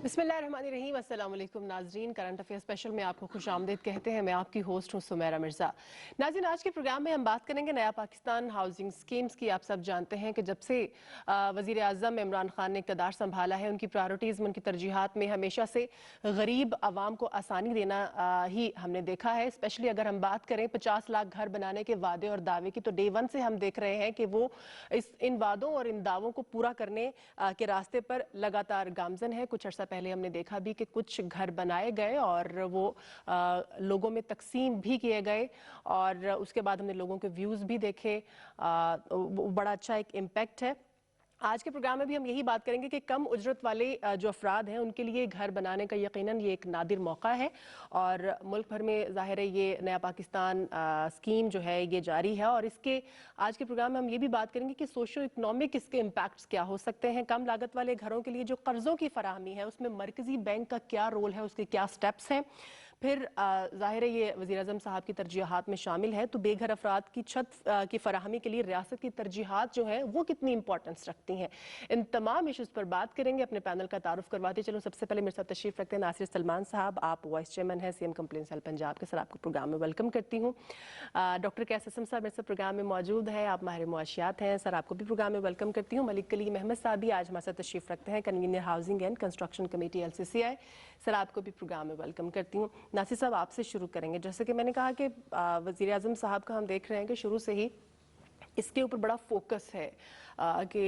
बिस्मिल्लाहिर्रहमानिर्रहीम। अस्सलाम वालेकुम नाज़रीन, करंट अफेयर स्पेशल में आपको खुश आमदीद कहते हैं। मैं आपकी होस्ट हूँ सुमेरा मिर्ज़ा। नाज़रीन, आज के प्रोग्राम में हम बात करेंगे नया पाकिस्तान हाउसिंग स्कीम्स की। आप सब जानते हैं कि जब से वज़ीर आज़म इमरान खान ने इक़्तिदार संभाला है, उनकी प्रायोरिटीज़ में, उनकी तरजीहात में हमेशा से गरीब आवाम को आसानी देना ही हमने देखा है। स्पेशली अगर हम बात करें 50 लाख घर बनाने के वादे और दावे की, तो डे वन से हम देख रहे हैं कि वो इन वादों और इन दावों को पूरा करने के रास्ते पर लगातार गामजन है। कुछ अर्सा पहले हमने देखा भी कि कुछ घर बनाए गए और वो लोगों में तकसीम भी किए गए, और उसके बाद हमने लोगों के व्यूज़ भी देखे। बड़ा अच्छा एक इम्पैक्ट है। आज के प्रोग्राम में भी हम यही बात करेंगे कि कम उजरत वाले जो अफराद हैं उनके लिए घर बनाने का यकीनन ये एक नादिर मौका है, और मुल्क भर में ज़ाहिर है ये नया पाकिस्तान स्कीम जो है ये जारी है। और इसके आज के प्रोग्राम में हम ये भी बात करेंगे कि सोशो इकनॉमिक इसके इम्पैक्ट्स क्या हो सकते हैं। कम लागत वाले घरों के लिए जो कर्ज़ों की फराहमी है उसमें मरकज़ी बैंक का क्या रोल है, उसके क्या स्टेप्स हैं। फिर ज़ाहिर है ये वज़ीर आज़म साहब की तरजीहात में शामिल है, तो बेघर अफराद की छत की फराहमी के लिए रियासत की तरजीहात जो हैं वो कितनी इंपॉर्टेंस रखती हैं। इन तमाम इशूज़ पर बात करेंगे। अपने पैनल का तारुफ करवाते चलूँ। सबसे पहले मेरे साथ तशरीफ़ रखते हैं नासिर सलमान साहब। आप वाइस चेयरमैन हैं CM कंप्लेंट सेल पंजाब के। सर, आपको प्रोग्राम में वेलकम करती हूँ। डॉक्टर कैसम साहब मेरे साथ प्रोग्राम में मौजूद है, आप माहिर मुआशियात हैं। सर, आपको भी प्रोग्राम में वेलकम करती हूँ। मलिक कलीम अहमद साहब भी आज हमारे साथ तशरीफ़ रखते हैं, convener housing and construction committee LCCI। Sir, आपको भी प्रोग्राम में वेलकम करती हूँ। नासिर साहब, आपसे शुरू करेंगे। जैसे कि मैंने कहा कि वज़ीर आज़म साहब का हम देख रहे हैं कि शुरू से ही इसके ऊपर बड़ा फोकस है कि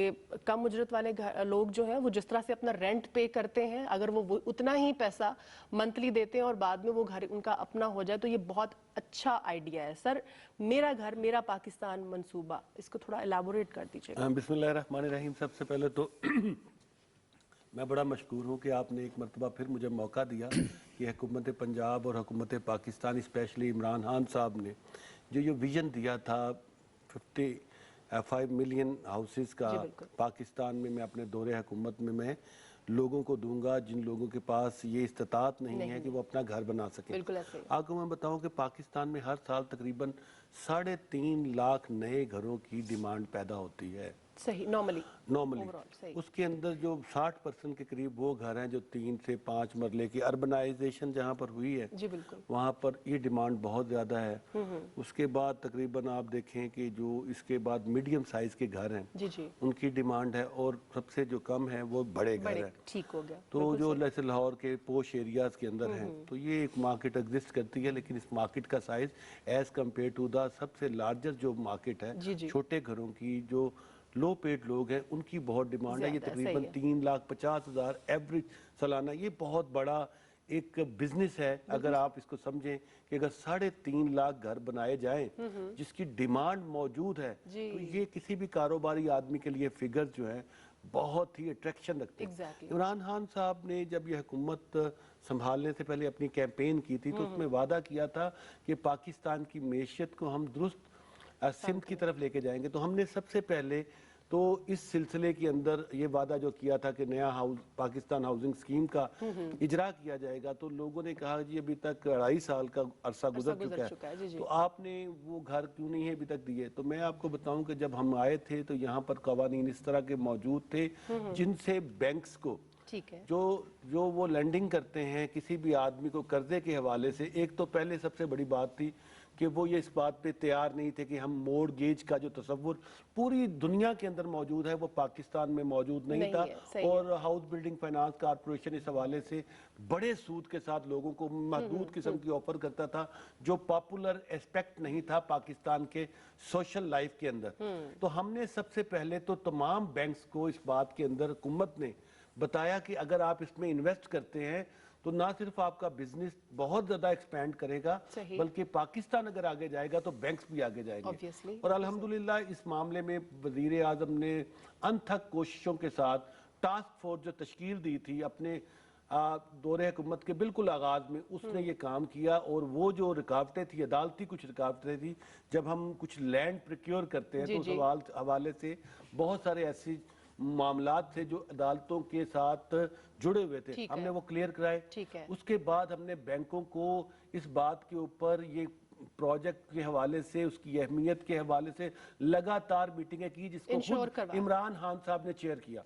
कम उजरत वाले लोग जो हैं वो जिस तरह से अपना रेंट पे करते हैं, अगर वो उतना ही पैसा मंथली देते हैं और बाद में वो घर उनका अपना हो जाए, तो ये बहुत अच्छा आइडिया है। सर, मेरा घर मेरा पाकिस्तान मंसूबा, इसको थोड़ा एलाबोरेट कर दीजिएगा। बिस्मिल्लाहिर्रहमानिर्रहीम। सबसे पहले तो मैं बड़ा मशकूर हूँ कि आपने एक मरतबा फिर मुझे मौका दिया कि हुकूमत पंजाब और हुकूमत पाकिस्तान, स्पेशली इमरान खान साहब ने जो विज़न दिया था 55 मिलियन हाउसेस का पाकिस्तान में, मैं अपने दौरे हुकूमत में मैं लोगों को दूंगा जिन लोगों के पास ये इस्तात नहीं है कि वो अपना घर बना सकें। आपको मैं बताऊं कि पाकिस्तान में हर साल तकरीबन 3.5 लाख नए घरों की डिमांड पैदा होती है। सही, नॉर्मली उसके अंदर जो 60% के करीब वो घर हैं जो 3 से 5 मरले की। अर्बनाइजेशन जहाँ पर हुई है जी बिल्कुल, वहाँ पर ये डिमांड बहुत ज़्यादा है। उसके बाद तकरीबन आप देखें कि जो इसके बाद मीडियम साइज़ के घर हैं जी उनकी डिमांड है, और सबसे जो कम है वो बड़े घर हैं। ठीक हो गया। तो जो जैसे लाहौर के पोश एरियाज़ के अंदर हैं, तो ये एक मार्केट एग्जिस्ट करती है, लेकिन इस मार्केट का size as compare to the सबसे लार्जेस्ट जो मार्केट है छोटे घरों की, जो लो पेड लोग हैं उनकी बहुत डिमांड है। ये तकरीबन 3,50,000 एवरेज सालाना। ये बहुत बड़ा एक बिजनेस है अगर आप इसको समझें कि अगर 3.5 लाख घर बनाए जाएं जिसकी डिमांड मौजूद है, तो ये किसी भी कारोबारी आदमी के लिए फिगर्स जो है बहुत ही अट्रैक्शन रखते हैं। इमरान खान साहब ने जब ये हुकूमत संभालने से पहले अपनी कैंपेन की थी तो उसमें वादा किया था कि पाकिस्तान की मैशियत को हम दुरुस्त सिमत की तरफ लेके जाएंगे। तो हमने सबसे पहले तो इस सिलसिले के अंदर ये वादा जो किया था कि नया पाकिस्तान हाउसिंग स्कीम का इजरा किया जाएगा, तो लोगों ने कहा जी अभी तक 2.5 साल का अरसा गुजर चुका है, तो आपने वो घर क्यों नहीं है अभी तक दिए। तो मैं आपको बताऊं कि जब हम आए थे तो यहाँ पर कवानीन इस तरह के मौजूद थे जिनसे बैंक्स को जो वो लैंडिंग करते हैं किसी भी आदमी को कर्जे के हवाले से, एक तो पहले सबसे बड़ी बात थी कि वो ये इस बात पे तैयार नहीं थे कि हम मोर्गेज का जो तस्वुर पूरी दुनिया के अंदर मौजूद है वो पाकिस्तान में मौजूद नहीं था। और हाउस बिल्डिंग फाइनेंस कॉर्पोरेशन इस हवाले से बड़े सूद के साथ लोगों को महदूद किस्म की ऑफर करता था, जो पॉपुलर एस्पेक्ट नहीं था पाकिस्तान के सोशल लाइफ के अंदर। तो हमने सबसे पहले तो तमाम बैंक्स को इस बात के अंदर हुकूमत ने बताया कि अगर आप इसमें इन्वेस्ट करते हैं तो ना सिर्फ आपका बिजनेस बहुत ज्यादा एक्सपैंड करेगा, बल्कि पाकिस्तान अगर आगे जाएगा तो बैंक्स भी आगे जाएंगे। और अल्हम्दुलिल्लाह इस मामले में वजीर आजम ने अनथक कोशिशों के साथ टास्क फोर्स जो तश्कील दी थी अपने दौरे हुकूमत के बिल्कुल आगाज में, उसने ये काम किया। और वो जो रुकावटें थी, अदालती कुछ रुकावटें थी, जब हम कुछ लैंड प्रोक्योर करते हैं तो उस हवाले से बहुत सारे ऐसी मामलात थे जो अदालतों के साथ जुड़े हुए थे, हमने वो क्लियर कराए। उसके बाद हमने बैंकों को इस बात के ऊपर ये प्रोजेक्ट के हवाले से, उसकी अहमियत के हवाले से लगातार मीटिंगें की, जिसको खुद इमरान खान साहब ने चेयर किया।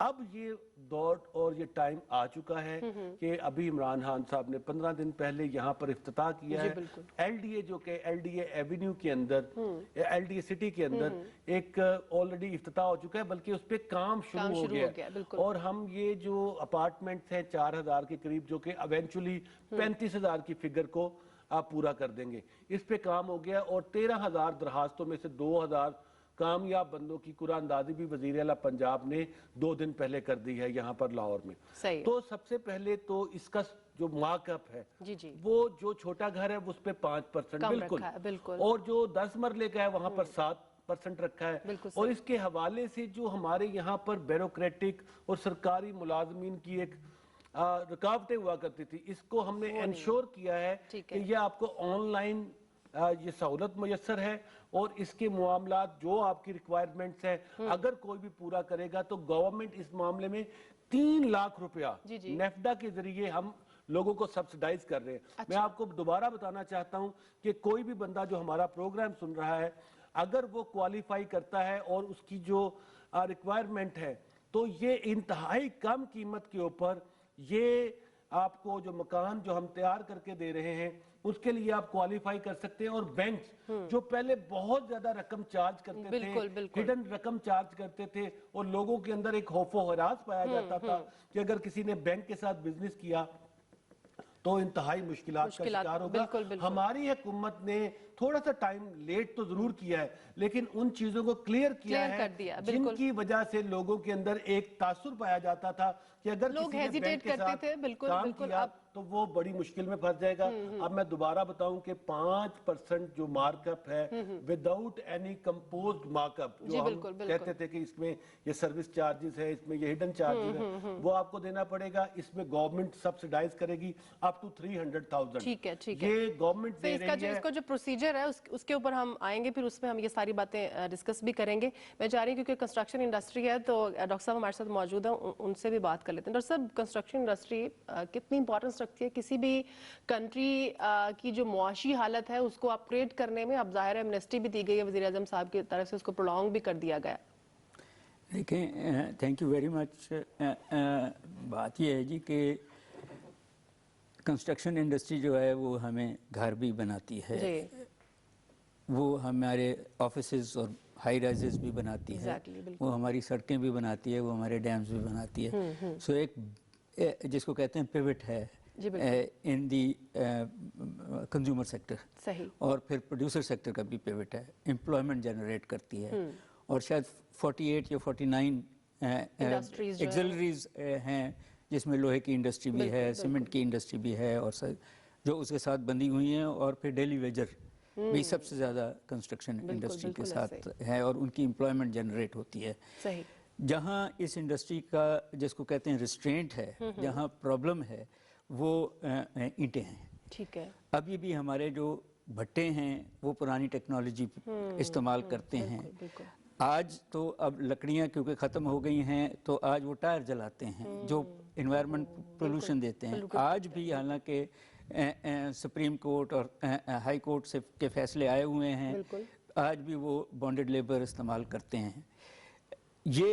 अब ये दौर और ये टाइम आ चुका है कि अभी इमरान खान साहब ने 15 दिन पहले यहाँ पर इफ्तिताह किया है। एलडीए जो कि एलडीए एवेन्यू के अंदर, एलडीए सिटी के अंदर एक ऑलरेडी इफ्तिताह हो चुका है, बल्कि उस पर काम शुरू हो गया है। और हम ये जो अपार्टमेंट्स हैं 4000 के करीब, जो कि इवेंचुअली 35,000 की फिगर को आप पूरा कर देंगे, इस पे काम हो गया। और 13,000 दरखास्तों में से 2,000 कामयाब बंदों की कुरान अंदाजी भी वजीर आला पंजाब ने 2 दिन पहले कर दी है यहाँ पर लाहौर में। तो सबसे पहले तो इसका जो मार्कअप है वो जो छोटा घर है उस पे 5% बिल्कुल, और जो 10 मरले का है वहां पर 7% रखा है। और इसके हवाले से जो हमारे यहाँ पर ब्यूरोक्रेटिक और सरकारी मुलाजमीन की एक रुकावटें हुआ करती थी, इसको हमने इंश्योर किया है कि ये आपको ऑनलाइन ये सहूलत मुयस्सर है। और इसके मामलात जो आपकी रिक्वायरमेंट्स है, अगर कोई भी पूरा करेगा तो गवर्नमेंट इस मामले में 3 लाख रुपया नेफ्डा के जरिए हम लोगों को सब्सिडाइज कर रहे हैं। मैं आपको दोबारा बताना चाहता हूं कि कोई भी बंदा जो हमारा प्रोग्राम सुन रहा है, अगर वो क्वालिफाई करता है और उसकी जो रिक्वायरमेंट है, तो ये इंतहाई कम कीमत के ऊपर ये आपको जो मकान जो हम तैयार करके दे रहे हैं उसके लिए आप क्वालिफाई कर सकते हैं। और बैंक जो पहले बहुत ज्यादा रकम चार्ज करते थे, हिडन रकम चार्ज करते थे, और लोगों के अंदर एक खौफो हरास पाया जाता था कि अगर किसी ने बैंक के साथ बिजनेस किया तो इंतहाई मुश्किलात का शिकार होगा। हमारी हुकूमत ने थोड़ा सा टाइम लेट तो जरूर किया है, लेकिन उन चीजों को क्लियर किया है जिनकी वजह से लोगों के अंदर एक तासुर पाया जाता था कि अगर लोग हेजिटेट करते थे काम किया तो वो बड़ी मुश्किल में फंस जाएगा। अब मैं दोबारा बताऊं कि 5% जो मार्कअप है विदाउट एनी कंपोज्ड मार्कअप, जो हम कहते थे कि इसमें ये सर्विस चार्जेस है, इसमें ये हिडन चार्जेस है, वो आपको देना पड़ेगा। इसमें गवर्नमेंट सब्सिडाइज करेगी अप टू 300,000। ठीक है ये गवर्नमेंट दे रही है। इसका जो प्रोसीजर है उसके ऊपर हम आएंगे, फिर उसमें हम ये सारी बातें डिस्कस भी करेंगे। मैं चाह रही हूँ क्योंकि कंस्ट्रक्शन इंडस्ट्री है तो डॉक्टर साहब हमारे साथ मौजूद हैं, उनसे भी बात कर लेते हैं। डॉक्टर साहब, कंस्ट्रक्शन इंडस्ट्री कितनी इंपॉर्टेंस रखती है किसी भी कंट्री की जो मुआशी हालत है उसको अपग्रेड करने में? अब जाहिर है एमनेस्टी भी दी गई है वज़ीर आज़म साहब की तरफ से, उसको प्रोलॉन्ग भी कर दिया गया। देखें, थैंक यू वेरी मच। बात यह है जी कि कंस्ट्रक्शन इंडस्ट्री जो है वो हमें घर भी बनाती है, वो हमारे ऑफिसेज और हाई राइजेस भी बनाती है, वो हमारी सड़कें भी बनाती है, वो हमारे डैम्स भी बनाती है। सो एक जिसको कहते हैं पिवट है इन दी कंज्यूमर सेक्टर, और फिर प्रोड्यूसर सेक्टर का भी पिवट है, एम्प्लॉयमेंट जनरेट करती है। और शायद 48 या 49 एक्सिलरीज हैं जिसमें लोहे की इंडस्ट्री भी है, सीमेंट की इंडस्ट्री भी है, और जो उसके साथ बंधी हुई हैं। और फिर डेली वेजर भी सबसे ज़्यादा कंस्ट्रक्शन इंडस्ट्री के साथ है, और उनकी एम्प्लॉयमेंट जनरेट होती है। जहाँ इस इंडस्ट्री का जिसको कहते हैं रिस्ट्रेंट है, जहाँ प्रॉब्लम है, वो ईंटें हैं। ठीक है। अभी भी हमारे जो भट्टे हैं वो पुरानी टेक्नोलॉजी इस्तेमाल करते हैं। आज तो अब लकड़ियाँ क्योंकि ख़त्म हो गई हैं तो आज वो टायर जलाते हैं जो इन्वायरमेंट पोल्यूशन देते हैं। आज भी हालांकि सुप्रीम कोर्ट और हाई कोर्ट से के फैसले आए हुए हैं, आज भी वो बॉन्डेड लेबर इस्तेमाल करते हैं। ये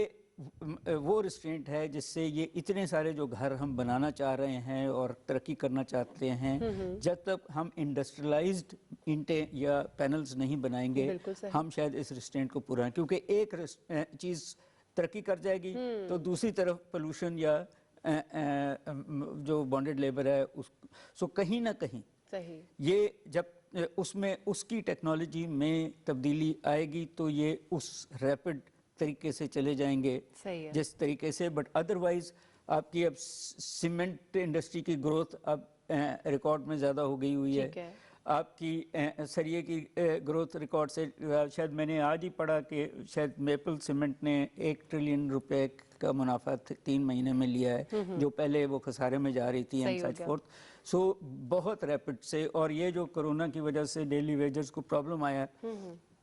वो रिस्ट्रेंट है जिससे ये इतने सारे जो घर हम बनाना चाह रहे हैं और तरक्की करना चाहते हैं, जब तक हम इंडस्ट्रियलाइज्ड ईंटें या पैनल्स नहीं बनाएंगे हम शायद इस रिस्ट्रेंट को पूरा, क्योंकि एक चीज़ तरक्की कर जाएगी तो दूसरी तरफ पोल्यूशन या जो बॉन्डेड लेबर है सो कहीं ना कहीं ये जब उसमें उसकी टेक्नोलॉजी में तब्दीली आएगी तो ये उस रैपिड तरीके से चले जाएंगे जिस तरीके से। बट अदरवाइज आपकी अब सीमेंट इंडस्ट्री की ग्रोथ अब रिकॉर्ड में ज़्यादा हो गई हुई है। आपकी सरिये की ग्रोथ रिकॉर्ड से शायद मैंने आज ही पढ़ा कि शायद मेपल सीमेंट ने 1 ट्रिलियन रुपए का मुनाफा 3 महीने में लिया है, जो पहले वो खसारे में जा रही थी एंड सच फोर्थ। सो बहुत रैपिड से, और ये जो कोरोना की वजह से डेली वेजर्स को प्रॉब्लम आया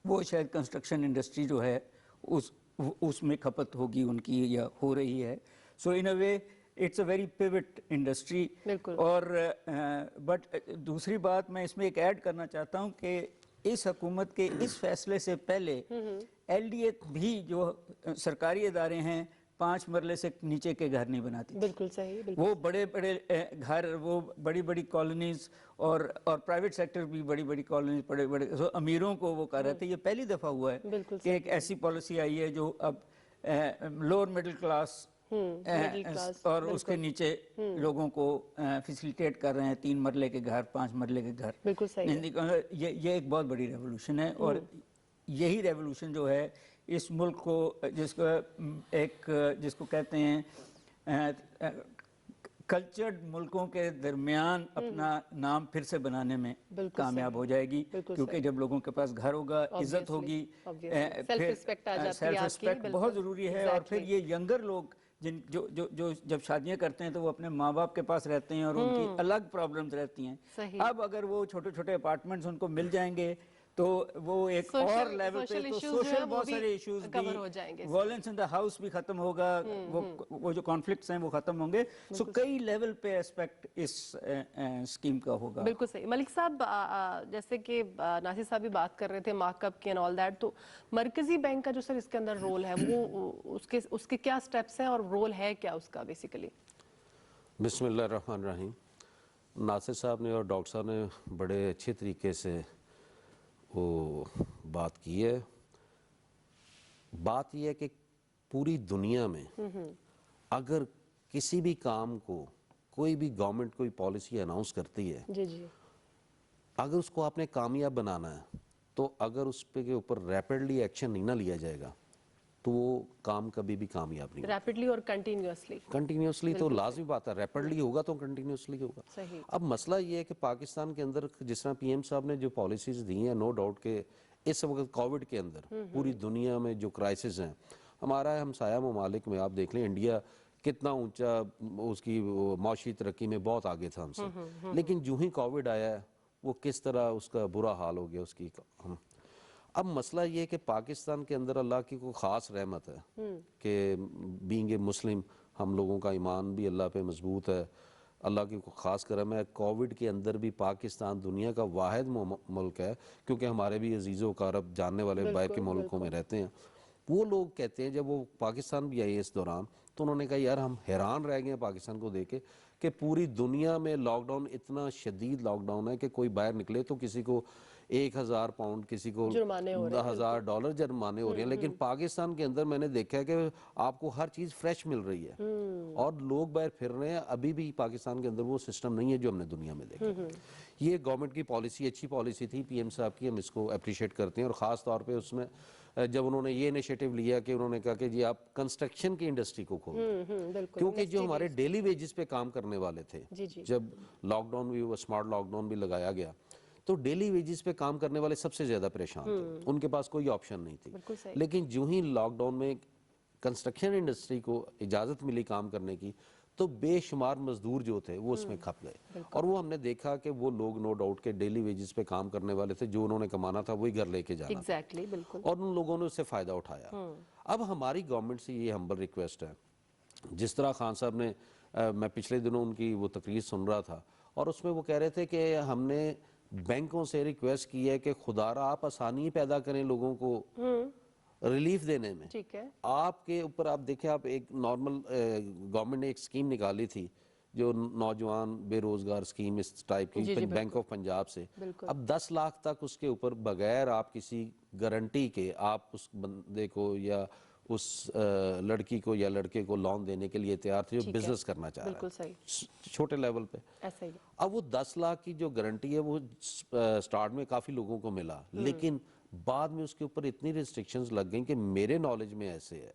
वो शायद कंस्ट्रक्शन इंडस्ट्री जो है उसमें खपत होगी उनकी या हो रही है। So in a way it's a very pivot industry. और बट दूसरी बात मैं इसमें एक ऐड करना चाहता हूँ कि इस हुकूमत के इस फैसले से पहले LDA भी जो सरकारी इदारे हैं 5 मरले से नीचे के घर नहीं बनाती थी। बिल्कुल सही, बिल्कुल। वो बड़े बड़े घर, वो बड़ी बड़ी कॉलोनीज और प्राइवेट सेक्टर भी बड़ी बड़ी कॉलोनीज, बड़े बड़े अमीरों को वो कर रहे थे। ये पहली दफ़ा हुआ है कि एक ऐसी पॉलिसी आई है जो अब लोअर मिडिल क्लास और उसके नीचे लोगों को फैसिलिटेट कर रहे हैं। 3 मरले के घर, 5 मरले के घर। बिल्कुल सही। ये एक बहुत बड़ी रेवोल्यूशन है और यही रेवोल्यूशन जो है इस मुल्क को जिसको कहते हैं कल्चर्ड मुल्कों के दरमियान अपना नाम फिर से बनाने में कामयाब हो जाएगी। क्योंकि जब लोगों के पास घर होगा, इज्जत होगी, सेल्फ रिस्पेक्ट बहुत ज़रूरी है। और फिर ये यंगर लोग जो जब शादियां करते हैं तो वो अपने माँ बाप के पास रहते हैं और उनकी अलग प्रॉब्लम्स रहती हैं। अब अगर वो छोटे छोटे अपार्टमेंट्स उनको मिल जाएंगे तो वो एक और लेवल पे तो सोशल बहुत सारे इश्यूज कवर हो जाएंगे, वायलेंस इन द हाउस भी खत्म होगा, वो जो कॉन्फ्लिक्ट्स हैं वो खत्म होंगे। सो कई लेवल पे एस्पेक्ट इस स्कीम का होगा। बिल्कुल सही। मलिक साहब, जैसे कि नासिर साहब भी बात कर रहे थे मार्कअप की एंड ऑल दैट, तो मरकजी बैंक का जो सर इसके अंदर रोल है वो उसके क्या स्टेप्स हैं और रोल है क्या उसका बेसिकली? बिस्मिल्लाहिर्रहमानिर्रहीम। नासिर साहब ने और डॉक्टर साहब ने बड़े अच्छे तरीके से वो बात की है। बात यह है कि पूरी दुनिया में अगर किसी भी काम को कोई भी गवर्नमेंट कोई पॉलिसी अनाउंस करती है, अगर उसको आपने कामयाब बनाना है तो अगर उस पे के ऊपर रैपिडली एक्शन नहीं ना लिया जाएगा तो वो काम कभी भी कामयाब नहीं। रैपिडली और कंटिन्यूअसली तो लाजमी बात है, रैपिडली होगा तो कंटिन्यूअसली होगा। अब मसला ये है कि पाकिस्तान के अंदर जिस तरह PM साहब ने जो पॉलिसीज दी हैं, नो डाउट के इस वक्त कोविड के अंदर पूरी दुनिया में जो क्राइसिस हैं, हमारा हमसाया ममालिक में आप देख लें, इंडिया कितना ऊंचा उसकी माशी तरक्की में बहुत आगे था हमसे, लेकिन जो ही कोविड आया है वो किस तरह उसका बुरा हाल हो गया उसकी। अब मसला ये है कि पाकिस्तान के अंदर अल्लाह की कोई ख़ास रहमत है कि बीइंग ए मुस्लिम हम लोगों का ईमान भी अल्लाह पे मजबूत है, अल्लाह की कोई ख़ास करम है। कोविड के अंदर भी पाकिस्तान दुनिया का वाहिद मुल्क है, क्योंकि हमारे भी अजीज़ों कारब जानने वाले बाहर के मुल्कों में रहते हैं। वो लोग कहते हैं, जब वो पाकिस्तान भी आए इस दौरान, तो उन्होंने कहा यार हम हैरान रह गए हैं पाकिस्तान को देख के कि पूरी दुनिया में लॉकडाउन, इतना शदीद लॉकडाउन है कि कोई बाहर निकले तो किसी को 1000 पाउंड, किसी को $1000 जुर्माने हो रहे हैं। लेकिन पाकिस्तान के अंदर मैंने देखा है कि आपको हर चीज़ फ्रेश मिल रही है और लोग बाहर फिर रहे हैं। अभी भी पाकिस्तान के अंदर वो सिस्टम नहीं है जो हमने दुनिया में देखा। ये गवर्नमेंट की पॉलिसी अच्छी पॉलिसी थी PM साहब की, हम इसको अप्रिशिएट करते हैं। और ख़ास तौर पे उसमें जब उन्होंने ये इनिशिएटिव लिया कि उन्होंने कहा कि जी आप कंस्ट्रक्शन की इंडस्ट्री को खोलें, क्योंकि जो हमारे डेली वेजेस पे काम करने वाले थे, जब लॉकडाउन भी हुआ, स्मार्ट लॉकडाउन भी लगाया गया, तो डेली वेजेस पे काम करने वाले सबसे ज्यादा परेशान थे, उनके पास कोई ऑप्शन नहीं थी। लेकिन जो ही लॉकडाउन में कंस्ट्रक्शन इंडस्ट्री को इजाजत मिली काम करने की, तो बेशुमार मजदूर जो थे वो उसमें खप गए। और वो हमने देखा कि वो लोग नो डाउट के डेली वेजेस पे काम करने वाले थे, जो उन्होंने कमाना था वही घर लेके जाना था। बिल्कुल। और उन लोगों ने उससे फायदा उठाया। अब हमारी गवर्नमेंट से ये हम्बल रिक्वेस्ट है, जिस तरह खान साहब ने मैं पिछले दिनों उनकी वो तकरीर सुन रहा था और उसमें वो कह रहे थे कि हमने बैंकों से रिक्वेस्ट की है कि खुदारा आप आसानी पैदा करें लोगों को रिलीफ देने में। ठीक है। आपके ऊपर आप देखें, आप एक नॉर्मल गवर्नमेंट ने एक स्कीम निकाली थी जो नौजवान बेरोजगार स्कीम इस टाइप की बैंक ऑफ पंजाब से, अब 10 लाख तक उसके ऊपर बगैर आप किसी गारंटी के आप उस बंदे को या उस लड़की को या लड़के को लोन देने के लिए तैयार थे जो बिजनेस करना चाह रहा है छोटे लेवल पे। ऐसा ही। अब वो 10 लाख की जो गारंटी है वो स्टार्ट में काफी लोगों को मिला, लेकिन बाद में उसके ऊपर इतनी रिस्ट्रिक्शंस लग गई कि मेरे नॉलेज में ऐसे है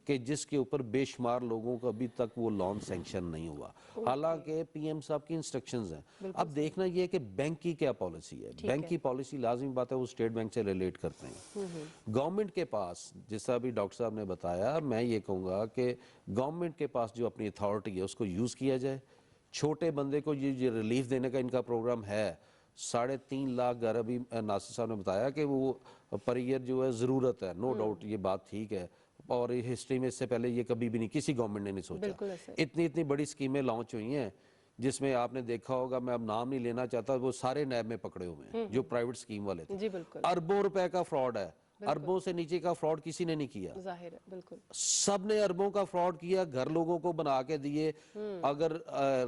कि जिसके ऊपर बेशुमार लोगों को अभी तक वो लोन सैंक्शन नहीं हुआ, हालांकि PM साहब की इंस्ट्रक्शंस हैं। अब देखना ये है कि बैंक की क्या पॉलिसी है। बैंक की पॉलिसी लाजमी बात है वो स्टेट बैंक से रिलेट करते हैं। गवर्नमेंट के पास, जैसा अभी डॉक्टर साहब ने बताया, मैं ये कहूँगा कि गवर्नमेंट के पास जो अपनी अथॉरिटी है उसको यूज़ किया जाए। छोटे बंदे को ये रिलीफ देने का इनका प्रोग्राम है, 3.5 लाख घर अभी नासिर साहब ने बताया कि वो पर ईयर जो है ज़रूरत है, नो डाउट ये बात ठीक है, اور ہسٹری میں اس سے پہلے یہ کبھی بھی نہیں، کسی گورنمنٹ نے نہیں سوچا. اتنی بڑی اسکیمیں لانچ ہوئی ہیں جس میں آپ نے دیکھا ہوگا، میں اب نام نہیں لینا چاہتا، وہ سارے نیب میں پکڑے ہوئے ہیں جو پرائیویٹ اسکیم والے تھے. اربوں روپے کا فراڈ ہے، اربوں سے نیچے کا فراڈ کسی نے نہیں کیا. ظاہر ہے بالکل سب نے اربوں کا فراڈ کیا، گھر لوگوں کو بنا کے دیے. اگر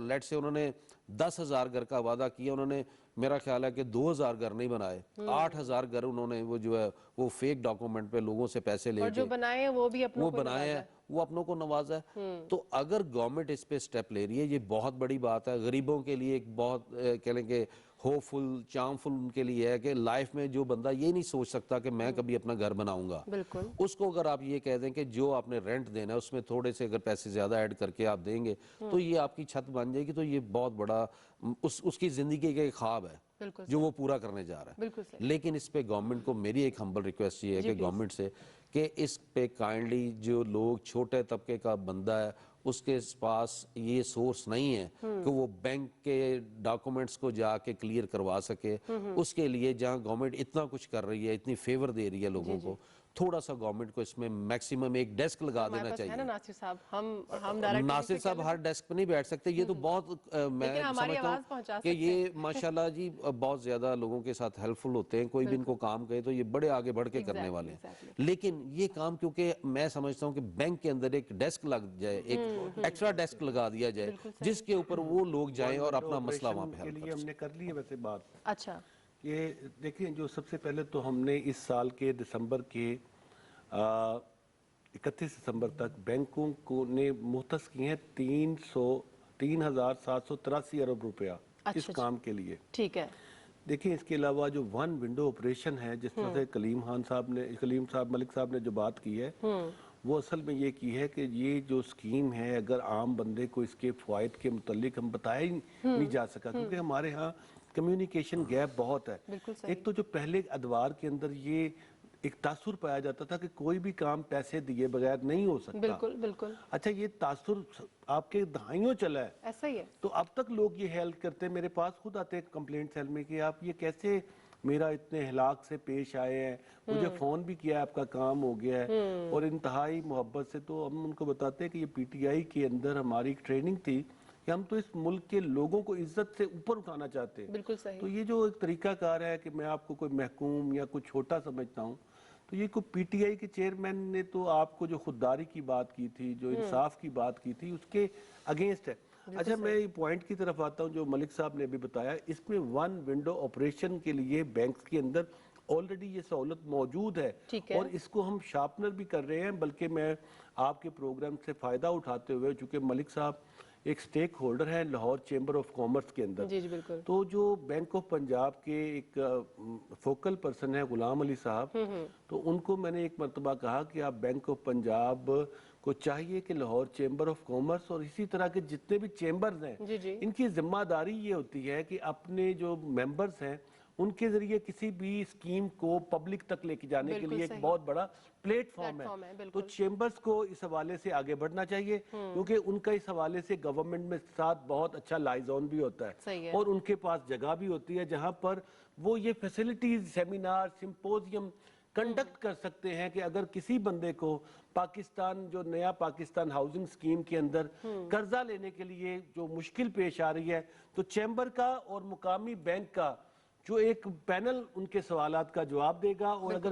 لیٹ سے انہوں نے 10,000 گھر کا وعدہ کیا، انہوں نے میرا خیال ہے کہ 2,000 گھر نہیں بنائے، 8,000 گھر انہوں نے وہ جو ہے وہ فیک ڈاکومنٹ پہ لوگوں سے پیسے لے کے جو بنائے ہیں وہ بھی اپنوں کو بنائے ہیں، وہ اپنوں کو نوازا ہے. تو اگر گورنمنٹ اس پہ سٹیپ لے رہی ہے، یہ بہت بڑی بات ہے. غریبوں کے لیے ایک بہت کہہ لیں کہ ہوپ فل چارم فل ان کے لیے ہے کہ لائف میں جو بندہ یہ نہیں سوچ سکتا کہ میں کبھی اپنا گھر بناؤں گا، اس کو اگر آپ یہ کہہ دیں کہ جو آپ نے رینٹ دینا ہے اس میں تھوڑے سے اگر پیسے زیادہ ایڈ کر کے آپ دیں گے تو یہ آپ کی چھت بن جائے گی. تو یہ بہت بڑا اس کی زندگی کا ایک خواب ہے جو وہ پورا کرنے جا رہا ہے. لیکن اس پہ گورنمنٹ کو میری ایک ہمبل ریکویسٹ یہ ہے کہ گورنمنٹ سے کہ اس پہ کائنڈلی جو لوگ چھوٹے طبقے کا بندہ ہے اس کے پاس یہ سورس نہیں ہے کہ وہ بینک کے ڈاکومنٹس کو جا کے کلیئر کروا سکے. اس کے لیے جہاں گورنمنٹ اتنا کچھ کر رہی ہے، اتنی فیور دے رہی ہے لوگوں کو، تھوڑا سا گورنمنٹ کو اس میں میکسیمم ایک ڈیسک لگا دینا چاہیے. ناصر صاحب ہم ناصر صاحب ہر ڈیسک پہ نہیں بیٹھ سکتے. یہ تو بہت میں سمجھتا ہوں کہ یہ ماشاءاللہ جی بہت زیادہ لوگوں کے ساتھ ہیلپ فل ہوتے ہیں. کوئی بھی ان کو کام کہے تو یہ بڑے آگے بڑھ کے کرنے والے ہیں. لیکن یہ کام کیونکہ میں سمجھتا ہوں کہ بینک کے اندر ایک ڈیسک لگ جائے، ایک ایکسٹرا ڈیسک لگا دیا جائے جس کے اوپر وہ لوگ جائیں اور اپنا مسئلہ وہاں پہ حل کریں. ہم نے کر لی ہے ویسے بات. اچھا یہ دیکھیں، جو سب سے پہلے تو ہم نے اس سال کے دسمبر کے 31 دسمبر تک بینکوں کو نے مختص کی ہیں 3,783 ارب روپیہ اس کام کے لیے. ٹھیک ہے. دیکھیں اس کے علاوہ جو ون ونڈو آپریشن ہے، جس طرح سے کلیم ملک صاحب نے جو بات کی ہے، وہ اصل میں یہ کی ہے کہ یہ جو اسکیم ہے اگر عام بندے کو اس کے فوائد کے متعلق ہم بتایا ہی نہیں جا سکا، کیونکہ ہمارے ہاں کمیونیکیشن گیپ بہت ہے. ایک تو جو پہلے ادوار کے اندر یہ ایک تاثر پایا جاتا تھا کہ کوئی بھی کام پیسے دیے بغیر نہیں ہو سکتا. بالکل. اچھا یہ تاثر آپ کے دہائیوں چلا ہے، ایسا ہی ہے. تو اب تک لوگ یہ ہیلپ کرتے ہیں. میرے پاس خود آتے ہیں کمپلینٹ سیل میں کہ آپ یہ کیسے میرا اتنے ہلاک سے پیش آئے ہیں، مجھے فون بھی کیا آپ کا کام ہو گیا ہے، اور انتہائی محبت سے. تو ہم ان کو بتاتے ہیں کہ یہ پی ٹی آئی کے اندر ہماری ایک ٹریننگ تھی کہ ہم تو اس ملک کے لوگوں کو عزت سے اوپر اٹھانا چاہتے ہیں. بالکل صحیح. تو یہ جو ایک طریقہ کار ہے کہ میں آپ کو کوئی محکوم یا کوئی چھوٹا سمجھتا ہوں، تو یہ کوئی پی ٹی آئی کے چیئرمین نے تو آپ کو جو خودداری کی بات کی تھی، جو انصاف کی بات کی تھی، اس کے اگینسٹ ہے. اچھا میں پوائنٹ کی طرف آتا ہوں جو ملک صاحب نے ابھی بتایا. اس میں ون ونڈو آپریشن کے لیے بینکس کے اندر آلریڈی یہ سہولت موجود ہے اور اس کو ہم شارپنر بھی کر رہے ہیں. بلکہ میں آپ کے پروگرام سے فائدہ اٹھاتے ہوئے، چونکہ ملک صاحب ایک سٹیک ہولڈر ہیں لاہور چیمبر آف کامرس کے اندر، تو جو بینک آف پنجاب کے ایک فوکل پرسن ہے غلام علی صاحب، تو ان کو میں نے ایک مرتبہ کہا کہ آپ بینک آف پنجاب کو چاہیے کہ لاہور چیمبر آف کامرس اور اسی طرح کے جتنے بھی چیمبرز ہیں، ان کی ذمہ داری یہ ہوتی ہے کہ اپنے جو ممبرز ہیں ان کے ذریعے کسی بھی اسکیم کو پبلک تک لے کے جانے کے لیے ایک بہت بڑا پلیٹ فارم ہے. تو چیمبرز کو اس حوالے سے آگے بڑھنا چاہیے، کیونکہ ان کا اس حوالے سے گورنمنٹ میں ساتھ بہت اچھا لائزون بھی ہوتا ہے اور ان کے پاس جگہ بھی ہوتی ہے جہاں پر وہ یہ فیسلٹیز، سیمینار، سمپوزیم کنڈکٹ کر سکتے ہیں کہ اگر کسی بندے کو پاکستان جو نیا پاکستان ہاؤسنگ سکیم کے اندر قرضہ لینے کے لیے جو مشکل پیش آ رہی ہے، تو چیمبر کا اور مقامی بینک کا جو ایک پینل ان کے سوالات کا جواب دے گا. اور اگر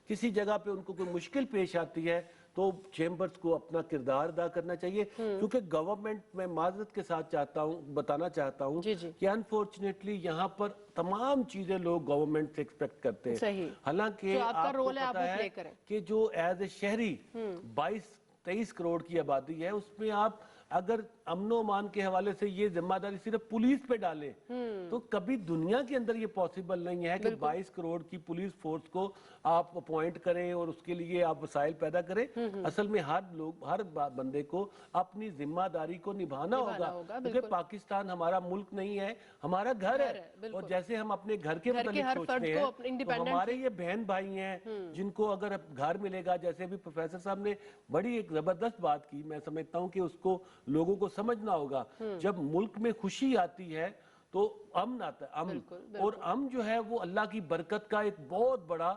کسی جگہ پہ ان کو کوئی مشکل پیش آتی ہے تو چیمبرز کو اپنا کردار ادا کرنا چاہیے. کیونکہ گورنمنٹ میں معذرت کے ساتھ بتانا چاہتا ہوں کہ انفارچونیٹلی یہاں پر تمام چیزیں لوگ گورنمنٹ سے ایکسپیکٹ کرتے ہیں. حالانکہ آپ کو پتا ہے کہ جو ایز اے شہری 22-23 کروڑ کی آبادی ہے، اس میں آپ اگر امن و امان کے حوالے سے یہ ذمہ داری صرف پولیس پہ ڈالیں تو کبھی دنیا کے اندر یہ پاسبل نہیں ہے کہ 22 کروڑ کی پولیس فورس کو آپ اپوائنٹ کریں اور اس کے لیے آپ وسائل پیدا کریں. اصل میں ہر بندے کو اپنی ذمہ داری کو نبھانا ہوگا، کیونکہ پاکستان ہمارا ملک نہیں ہے، ہمارا گھر ہے. اور جیسے ہم اپنے گھر کے متعلق سوچتے ہیں تو ہمارے یہ بہن بھائی ہیں جن کو اگر گھر ملے گا، جیسے بھی پروفیسر صاحب نے بڑی ایک زبردست بات کی، میں سمجھتا ہوں کہ اس کو لوگوں کو سمجھنا ہوگا. جب ملک میں خوشی آتی ہے تو امن آتا ہے، امن. اور امن جو ہے وہ اللہ کی برکت کا ایک بہت بڑا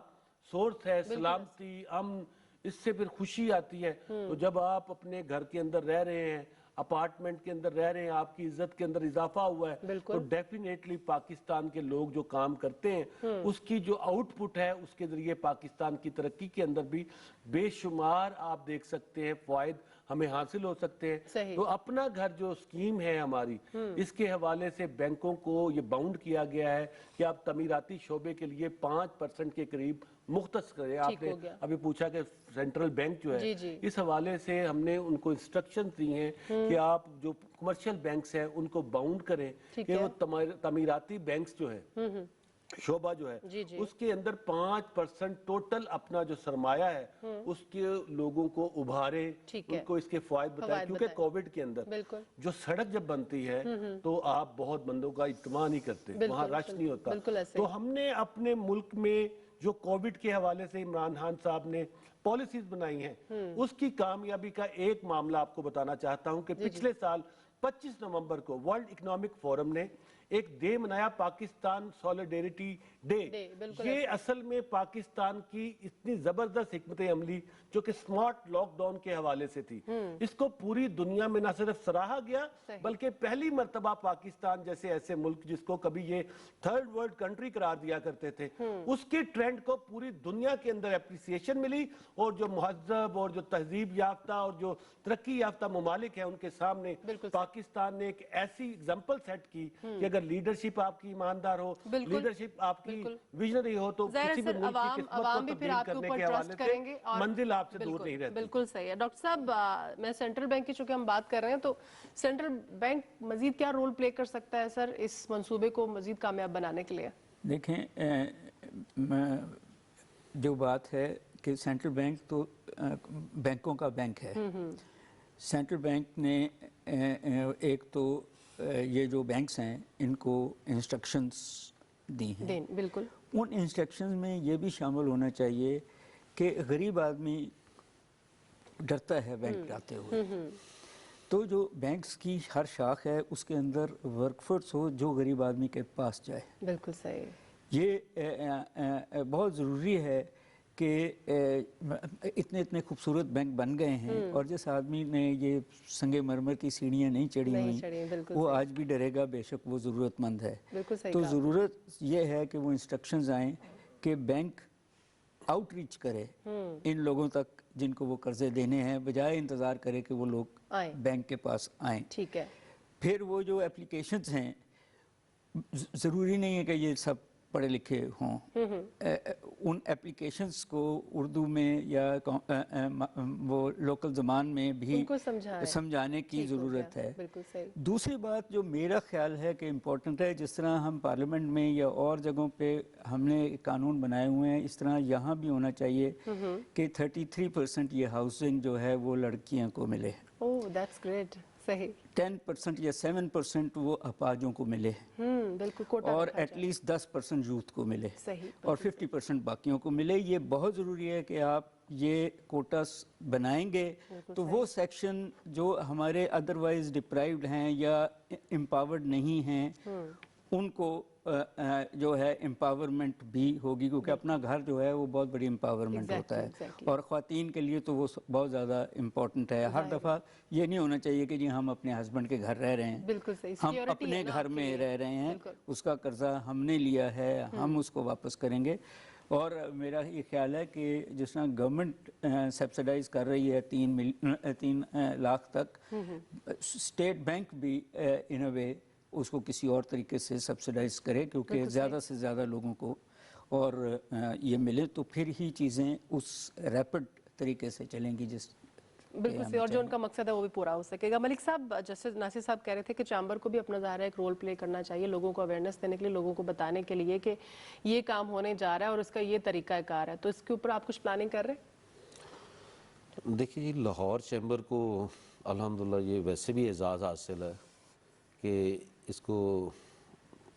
سورس ہے. سلامتی، امن، इससे फिर खुशी आती है। तो जब आप अपने घर के अंदर रह रहे हैं, अपार्टमेंट के अंदर रह रहे हैं, आपकी इज्जत के अंदर इजाफा हुआ है, तो डेफिनेटली पाकिस्तान के लोग जो काम करते हैं उसकी जो आउटपुट है उसके जरिए पाकिस्तान की तरक्की के अंदर भी बेशुमार आप देख सकते हैं फायद हमें हासिल हो सकते हैं। तो अपना घर जो स्कीम है हमारी, इसके हवाले से बैंकों को ये बाउंड किया गया है कि आप तमीराती शोबे के लिए 5% के करीब मुख्तस करें। आपने अभी पूछा कि सेंट्रल बैंक जो है, इस हवाले से हमने उनको इंस्ट्रक्शन दी हैं कि आप जो कमर्शियल बैंक्स हैं उनको बाउंड करें कि वो तमीराती बैंक्स जो है शोभा जो है उसके अंदर 5% टोटल अपना जो सरमाया है उसके लोगों को उभारे, उनको इसके फायदे बताए। क्योंकि कोविड के अंदर जो सड़क जब बनती है तो आप बहुत बंदों का इत्मीनान नहीं करते, वहाँ रश नहीं होता। तो हमने अपने मुल्क में जो कोविड के हवाले से इमरान खान साहब ने पॉलिसीज बनाई हैं उसकी कामयाबी का एक मामला आपको बताना चाहता हूं कि पिछले साल 25 नवंबर को वर्ल्ड इकोनॉमिक फोरम ने एक डे मनाया, पाकिस्तान सॉलिडेरिटी डे। ये असल में पाकिस्तान की इतनी जबरदस्त हिकमत अमली जो कि स्मार्ट लॉकडाउन के हवाले से थी, इसको पूरी दुनिया में न सिर्फ सराहा गया बल्कि पहली मर्तबा पाकिस्तान जैसे ऐसे मुल्क जिसको कभी ये थर्ड वर्ल्ड कंट्री करार दिया करते थे, उसके ट्रेंड को पूरी दुनिया के अंदर एप्रिसिएशन मिली। और जो मुहज्जब और जो तहजीब याफ्ता और जो तरक्की याफ्ता ममालिक है उनके सामने पाकिस्तान ने एक ऐसी एग्जाम्पल सेट की कि अगर लीडरशिप आपकी ईमानदार हो, लीडरशिप आपकी विजनरी हो, तो किसी भी मुल्क की किस्मत को तब्दील करने के हवाले से मंजिल आपसे दूर नहीं रहती। बिल्कुल सही है डॉक्टर साहब। मैं सेंट्रल बैंक की चूंकि हम बात कर रहे हैं, तो सेंट्रल बैंक मजीद क्या रोल प्ले कर सकता है सर इस मंसूबे को मजीद कामयाब बनाने के लिए? देखें, जो बात है कि सेंट्रल बैंक तो बैंकों का बैंक है। सेंट्रल बैंक ने एक तो ये जो बैंक्स हैं इनको इंस्ट्रक्शंस दी हैं, बिल्कुल उन इंस्ट्रक्शंस में ये भी शामिल होना चाहिए कि गरीब आदमी डरता है बैंक जाते हुए, तो जो बैंक्स की हर शाख है उसके अंदर वर्कफोर्स हो जो गरीब आदमी के पास जाए। बिल्कुल सही। ये बहुत ज़रूरी है कि इतने इतने खूबसूरत बैंक बन गए हैं और जिस आदमी ने ये संगे मरमर की सीढ़ियाँ नहीं चढ़ी हुई वो आज भी डरेगा, बेशक वो ज़रूरतमंद है। तो ज़रूरत ये है कि वो इंस्ट्रक्शंस आएँ कि बैंक आउटरीच करे इन लोगों तक जिनको वो कर्जे देने हैं, बजाय इंतज़ार करे कि वो लोग बैंक के पास आएँ। ठीक है। फिर वो जो एप्लीकेशंस हैं, ज़रूरी नहीं है कि ये सब पढ़े लिखे हों, उन एप्लीकेशंस को उर्दू में या वो लोकल ज़बान में भी समझाने की ज़रूरत है। दूसरी बात जो मेरा ख्याल है कि इम्पोर्टेंट है, जिस तरह हम पार्लियामेंट में या और जगहों पे हमने कानून बनाए हुए हैं, इस तरह यहाँ भी होना चाहिए कि 33% ये हाउसिंग जो है वो लड़कियों को मिले। Oh that's great. सही। 10% या 7% वो अपाजों को मिले, बिल्कुल कोटा और एटलीस्ट 10% यूथ को मिले, सही, और 50% बाकियों को मिले। ये बहुत ज़रूरी है कि आप ये कोटास बनाएंगे तो वो सेक्शन जो हमारे अदरवाइज डिप्राइव्ड हैं या एम्पावर्ड नहीं हैं उनको जो है एम्पावरमेंट भी होगी, क्योंकि अपना घर जो है वो बहुत बड़ी एम्पावरमेंट होता है और ख़वातीन के लिए तो वो बहुत ज़्यादा इम्पोर्टेंट है। हर दफ़ा ये नहीं होना चाहिए कि जी हम अपने हस्बैंड के घर रह रहे हैं, बिल्कुल सही, हम अपने घर में रह रहे हैं, उसका कर्जा हमने लिया है, हम उसको वापस करेंगे। और मेरा ये ख्याल है कि जिस तरह गवर्नमेंट सब्सिडाइज कर रही है 3 लाख तक, स्टेट बैंक भी इन अ वे उसको किसी और तरीके से सब्सिडाइज करे, क्योंकि ज़्यादा से ज़्यादा लोगों को और ये मिले तो फिर ही चीज़ें उस रैपिड तरीके से चलेंगी जिस बिल्कुल सही, और जो उनका मकसद है वो भी पूरा हो सकेगा। मलिक साहब, जैसे नासिर साहब कह रहे थे कि चैम्बर को भी अपना ज़ाहिर एक रोल प्ले करना चाहिए, लोगों को अवेयरनेस देने के लिए, लोगों को बताने के लिए कि ये काम होने जा रहा है और इसका ये तरीक़ाकार है, तो इसके ऊपर आप कुछ प्लानिंग कर रहे हैं? देखिए, लाहौर चैम्बर को अल्हम्दुलिल्लाह ये वैसे भी एजाज़ हासिल है कि इसको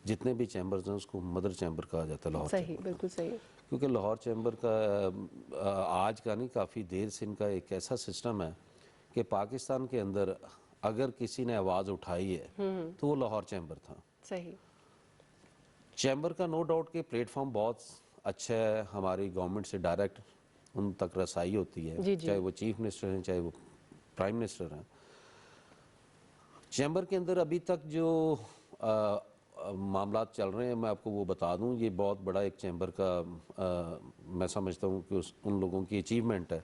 जितने भी चैम्बर्स हैं उसको मदर चैम्बर कहा जाता है लाहौर। सही, बिल्कुल सही। क्योंकि लाहौर चैम्बर का आज का नहीं, काफ़ी देर से इनका एक ऐसा सिस्टम है कि पाकिस्तान के अंदर अगर किसी ने आवाज़ उठाई है तो वो लाहौर चैम्बर था। सही। चैम्बर का नो डाउट कि प्लेटफॉर्म बहुत अच्छा है, हमारी गवर्नमेंट से डायरेक्ट उन तक रसाई होती है, चाहे वो चीफ मिनिस्टर हैं चाहे वो प्राइम मिनिस्टर हैं। चैम्बर के अंदर अभी तक जो मामला चल रहे हैं, मैं आपको वो बता दूं, ये बहुत बड़ा एक चैम्बर का मैं समझता हूँ कि उन लोगों की अचीवमेंट है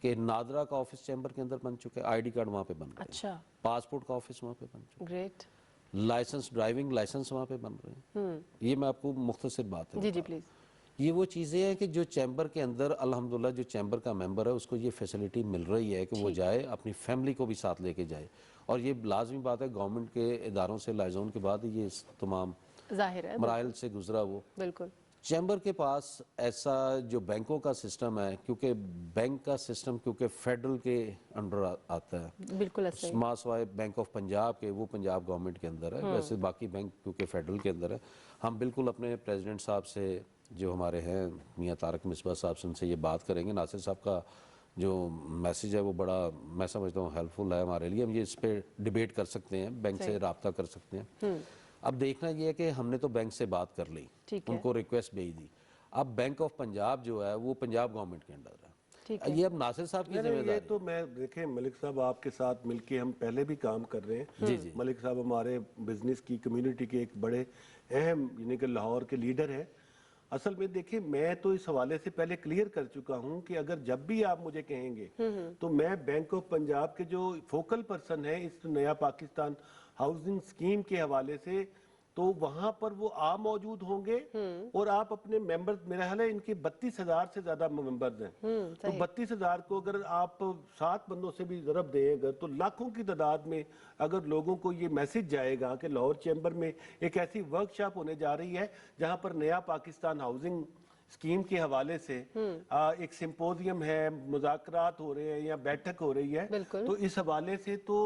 कि नादरा का ऑफिस चैम्बर के अंदर बन चुका है, आईडी कार्ड वहाँ पे बन रहे हैं, अच्छा, पासपोर्ट का ऑफिस वहाँ पे बन चुका है, ग्रेट, लाइसेंस, ड्राइविंग लाइसेंस वहाँ पे बन रहे हैं। ये मैं आपको मुख्तसर बात है जी जी प्लीज। ये वो चीज़ें हैं कि जो चैम्बर के अंदर अल्हम्दुलिल्लाह जो चैम्बर का मेंबर है उसको ये फैसिलिटी मिल रही है कि वो जाए अपनी फैमिली को भी साथ लेके जाए, और ये लाजमी बात है गवर्नमेंट के इदारों से लाइजोन के बाद ये तमाम जाहिर है, मराइल से गुजरा वो। बिल्कुल चैम्बर के पास ऐसा जो बैंकों का सिस्टम है, क्योंकि बैंक का सिस्टम क्योंकि फेडरल के अंडर आता है, बिल्कुल ऐसे ही। मासवाए बैंक ऑफ पंजाब के वो पंजाब गवर्नमेंट के अंदर है, वैसे बाकी बैंक क्योंकि फेडरल के अंदर है। हम बिल्कुल अपने प्रेसिडेंट साहब से जो हमारे हैं मियाँ तारक मिसबा साहब से उनसे ये बात करेंगे। नासिर साहब का जो मैसेज है वो बड़ा मैं समझता हूँ हेल्पफुल है हमारे लिए, हम ये इस पर डिबेट कर सकते हैं, बैंक से रब्ता कर सकते हैं। अब देखना ये है कि हमने तो बैंक से बात कर ली, उनको रिक्वेस्ट भेज दी, अब बैंक ऑफ पंजाब जो है वो पंजाब गवर्नमेंट के अंडर है, ये अब नासिर साहब की जिम्मेदारी। ये तो मैं देखें मलिक साहब आपके साथ मिलके हम पहले भी काम कर रहे हैं। जी जी मलिक साहब हमारे बिजनेस की कम्युनिटी के एक बड़े अहम यानी कि लाहौर के लीडर हैं। असल में देखिए मैं तो इस हवाले से पहले क्लियर कर चुका हूं कि अगर जब भी आप मुझे कहेंगे तो मैं बैंक ऑफ पंजाब के जो फोकल पर्सन है इस नया पाकिस्तान हाउसिंग स्कीम के हवाले से, तो वहां पर वो आप मौजूद होंगे और आप अपने मेंबर्स, मेरा ख्याल है इनके 32,000 से ज्यादा मेंबर्स हैं, तो 32,000 को अगर आप 7 बंदों से भी ज़रब देंगे तो लाखों की तादाद में अगर लोगों को ये मैसेज जाएगा कि लाहौर चैम्बर में एक ऐसी वर्कशॉप होने जा रही है जहां पर नया पाकिस्तान हाउसिंग स्कीम के हवाले से एक सिंपोजियम है, मुज़ाकरात हो रहे हैं या बैठक हो रही है, तो इस हवाले से तो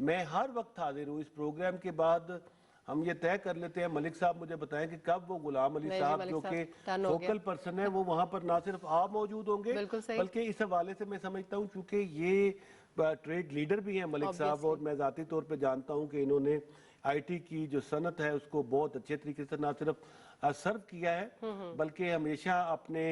मैं हर वक्त हाजिर हूँ। इस प्रोग्राम के बाद हम ये तय कर लेते हैं, मलिक साहब मुझे बताएं कि कब वो गुलाम अली साहब जो कि फोकल पर्सन है वो वहां पर ना सिर्फ आप मौजूद होंगे बल्कि इस हवाले से मैं समझता हूं चूंकि ये ट्रेड लीडर भी हैं मलिक साहब, और मैं जाती तौर पे जानता हूं कि इन्होंने आईटी की जो सनत है उसको बहुत अच्छे तरीके से ना सिर्फ सर्व किया है बल्कि हमेशा अपने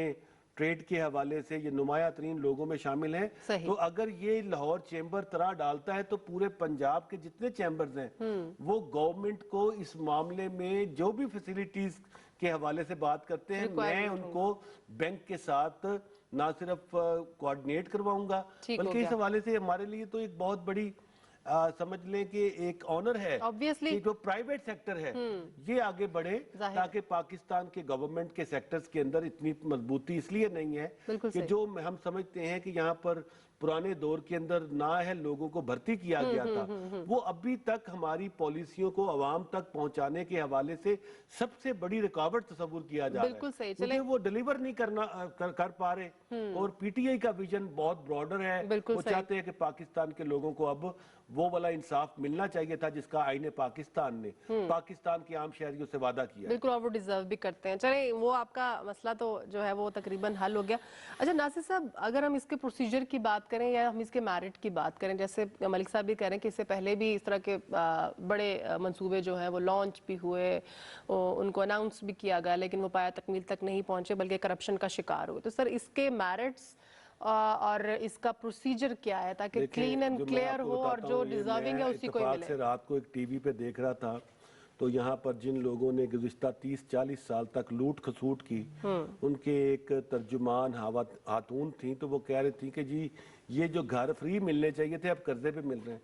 ट्रेड के हवाले से ये नुमाया तरीन लोगों में शामिल हैं। तो अगर ये लाहौर चैम्बर तरह डालता है तो पूरे पंजाब के जितने चैम्बर्स हैं वो गवर्नमेंट को इस मामले में जो भी फैसिलिटीज के हवाले से बात करते हैं, मैं उनको बैंक के साथ ना सिर्फ कोऑर्डिनेट करवाऊंगा बल्कि इस हवाले से हमारे लिए तो एक बहुत बड़ी समझ लें कि एक ऑनर है कि जो प्राइवेट सेक्टर है ये आगे बढ़े, ताकि पाकिस्तान के गवर्नमेंट के सेक्टर्स के अंदर इतनी मजबूती इसलिए नहीं है कि जो हम समझते हैं कि यहाँ पर पुराने दौर के अंदर ना है लोगों को भर्ती किया गया था, वो अभी तक हमारी पॉलिसियों को आवाम तक पहुंचाने के हवाले से सबसे बड़ी रुकावट तस्वुर किया जा रहा है, क्योंकि वो डिलीवर नहीं कर पा रहे। और पीटीआई का विजन बहुत ब्रॉडर है, वो चाहते हैं कि पाकिस्तान के लोगों को अब वो वाला इंसाफ मिलना चाहिए था जिसका आईने पाकिस्तान ने पाकिस्तान के आम शहरियों से वादा किया। बिल्कुल, और वो डिजर्व भी करते हैं। चले वो आपका मसला तो जो है वो तकरीबन हल हो गया। अच्छा नासिर साहब, अगर हम इसके प्रोसीजर की बात करें या हम इसके मेरिट की बात करें, जैसे मलिक साहब भी कह रहे हैं कि इससे पहले भी इस तरह के बड़े मंसूबे जो हैं वो लॉन्च भी हुए, उनको अनाउंस भी किया गया, लेकिन वो पाया तकमील तक नहीं पहुंचे बल्कि करप्शन का शिकार हुए। तो सर इसके मेरिट्स और इसका प्रोसीजर क्या है ताकि क्लीन एंड क्लियर हो और जो डिजर्विंग है उसी को ही मिले? से रात को एक टीवी पे देख रहा था तो यहाँ पर जिन लोगों ने गुज़िश्ता 30-40 साल तक लूट खसूट की, उनके एक तर्जुमान खातून थी, तो वो कह रही थी कि जी ये जो घर फ्री मिलने चाहिए थे अब कर्जे पे मिल रहे हैं।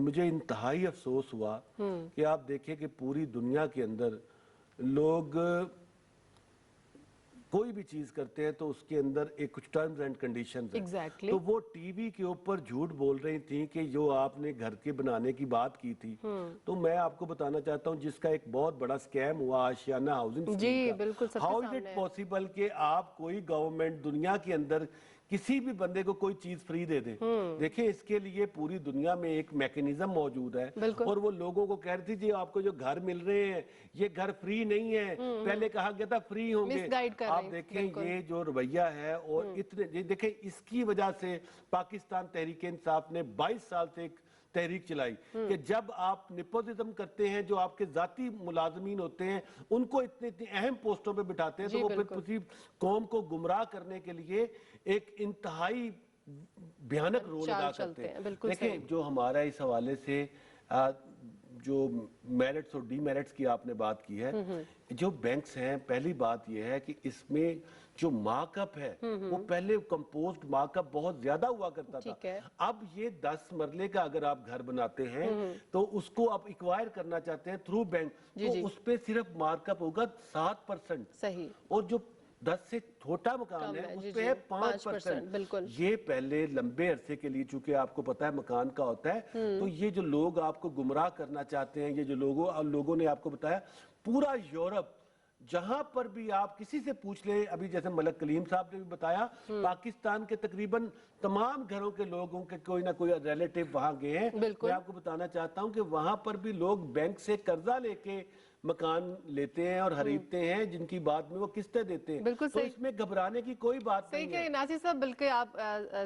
मुझे इंतहाई अफसोस हुआ कि आप देखें कि पूरी दुनिया के अंदर लोग कोई भी चीज करते हैं तो उसके अंदर एक कुछ टर्म्स एंड कंडीशंस हैं। तो वो टीवी के ऊपर झूठ बोल रही थी कि जो आपने घर के बनाने की बात की थी, तो मैं आपको बताना चाहता हूं जिसका एक बहुत बड़ा स्कैम हुआ आशियाना हाउसिंग स्कीम का। हाउ इज इट पॉसिबल कि आप कोई गवर्नमेंट दुनिया के अंदर किसी भी बंदे को कोई चीज फ्री दे दे? देखिए इसके लिए पूरी दुनिया में एक मैकेनिज्म मौजूद है और वो लोगों को कह रही थी जी आपको जो घर मिल रहे हैं ये घर फ्री नहीं है, पहले कहा गया था फ्री होंगे। आप देखें ये जो रवैया है और इतने देखें इसकी वजह से पाकिस्तान तहरीक इंसाफ ने 22 साल से तहरीक चलाई कि जब आप निपोटिज्म करते हैं, जो आपके जाती मुलाजमीन होते हैं उनको इतनी इतनी अहम पोस्टों पे बिठाते हैं, तो वो फिर किसी कौम को गुमराह करने के लिए एक इंतहाई भयानक रोल अदा करते हैं। देखिए, जो हमारा इस हवाले से जो मेरिट्स और डीमेरिट्स की आपने बात की है, जो बैंक्स हैं, पहली बात यह है कि इसमें जो मार्कअप है वो पहले कंपोज्ड मार्कअप बहुत ज्यादा हुआ करता था। अब ये 10 मरले का अगर आप घर बनाते हैं तो उसको आप एक्वायर करना चाहते हैं थ्रू बैंक, तो उस पे सिर्फ मार्कअप होगा 7%। सही। और जो 10 से छोटा मकान है उस पे है 5%। बिल्कुल। ये पहले लंबे अरसे के लिए, चूंकि आपको पता है मकान का होता है, तो ये जो लोग आपको गुमराह करना चाहते हैं, ये जो लोगों ने आपको बताया, पूरा यूरोप जहां पर भी आप किसी से पूछ ले, अभी जैसे मलक कलीम साहब ने भी बताया, पाकिस्तान के तकरीबन तमाम घरों के लोगों के कोई ना कोई रिलेटिव वहां गए हैं। मैं आपको बताना चाहता हूं कि वहां पर भी लोग बैंक से कर्जा लेके मकान लेते हैं और खरीदते हैं, जिनकी बाद में वो किस्तें देते हैं। बिल्कुल तो इसमें घबराने की कोई बात नहीं है। सही कह नासिर साहब, बिल्कुल आप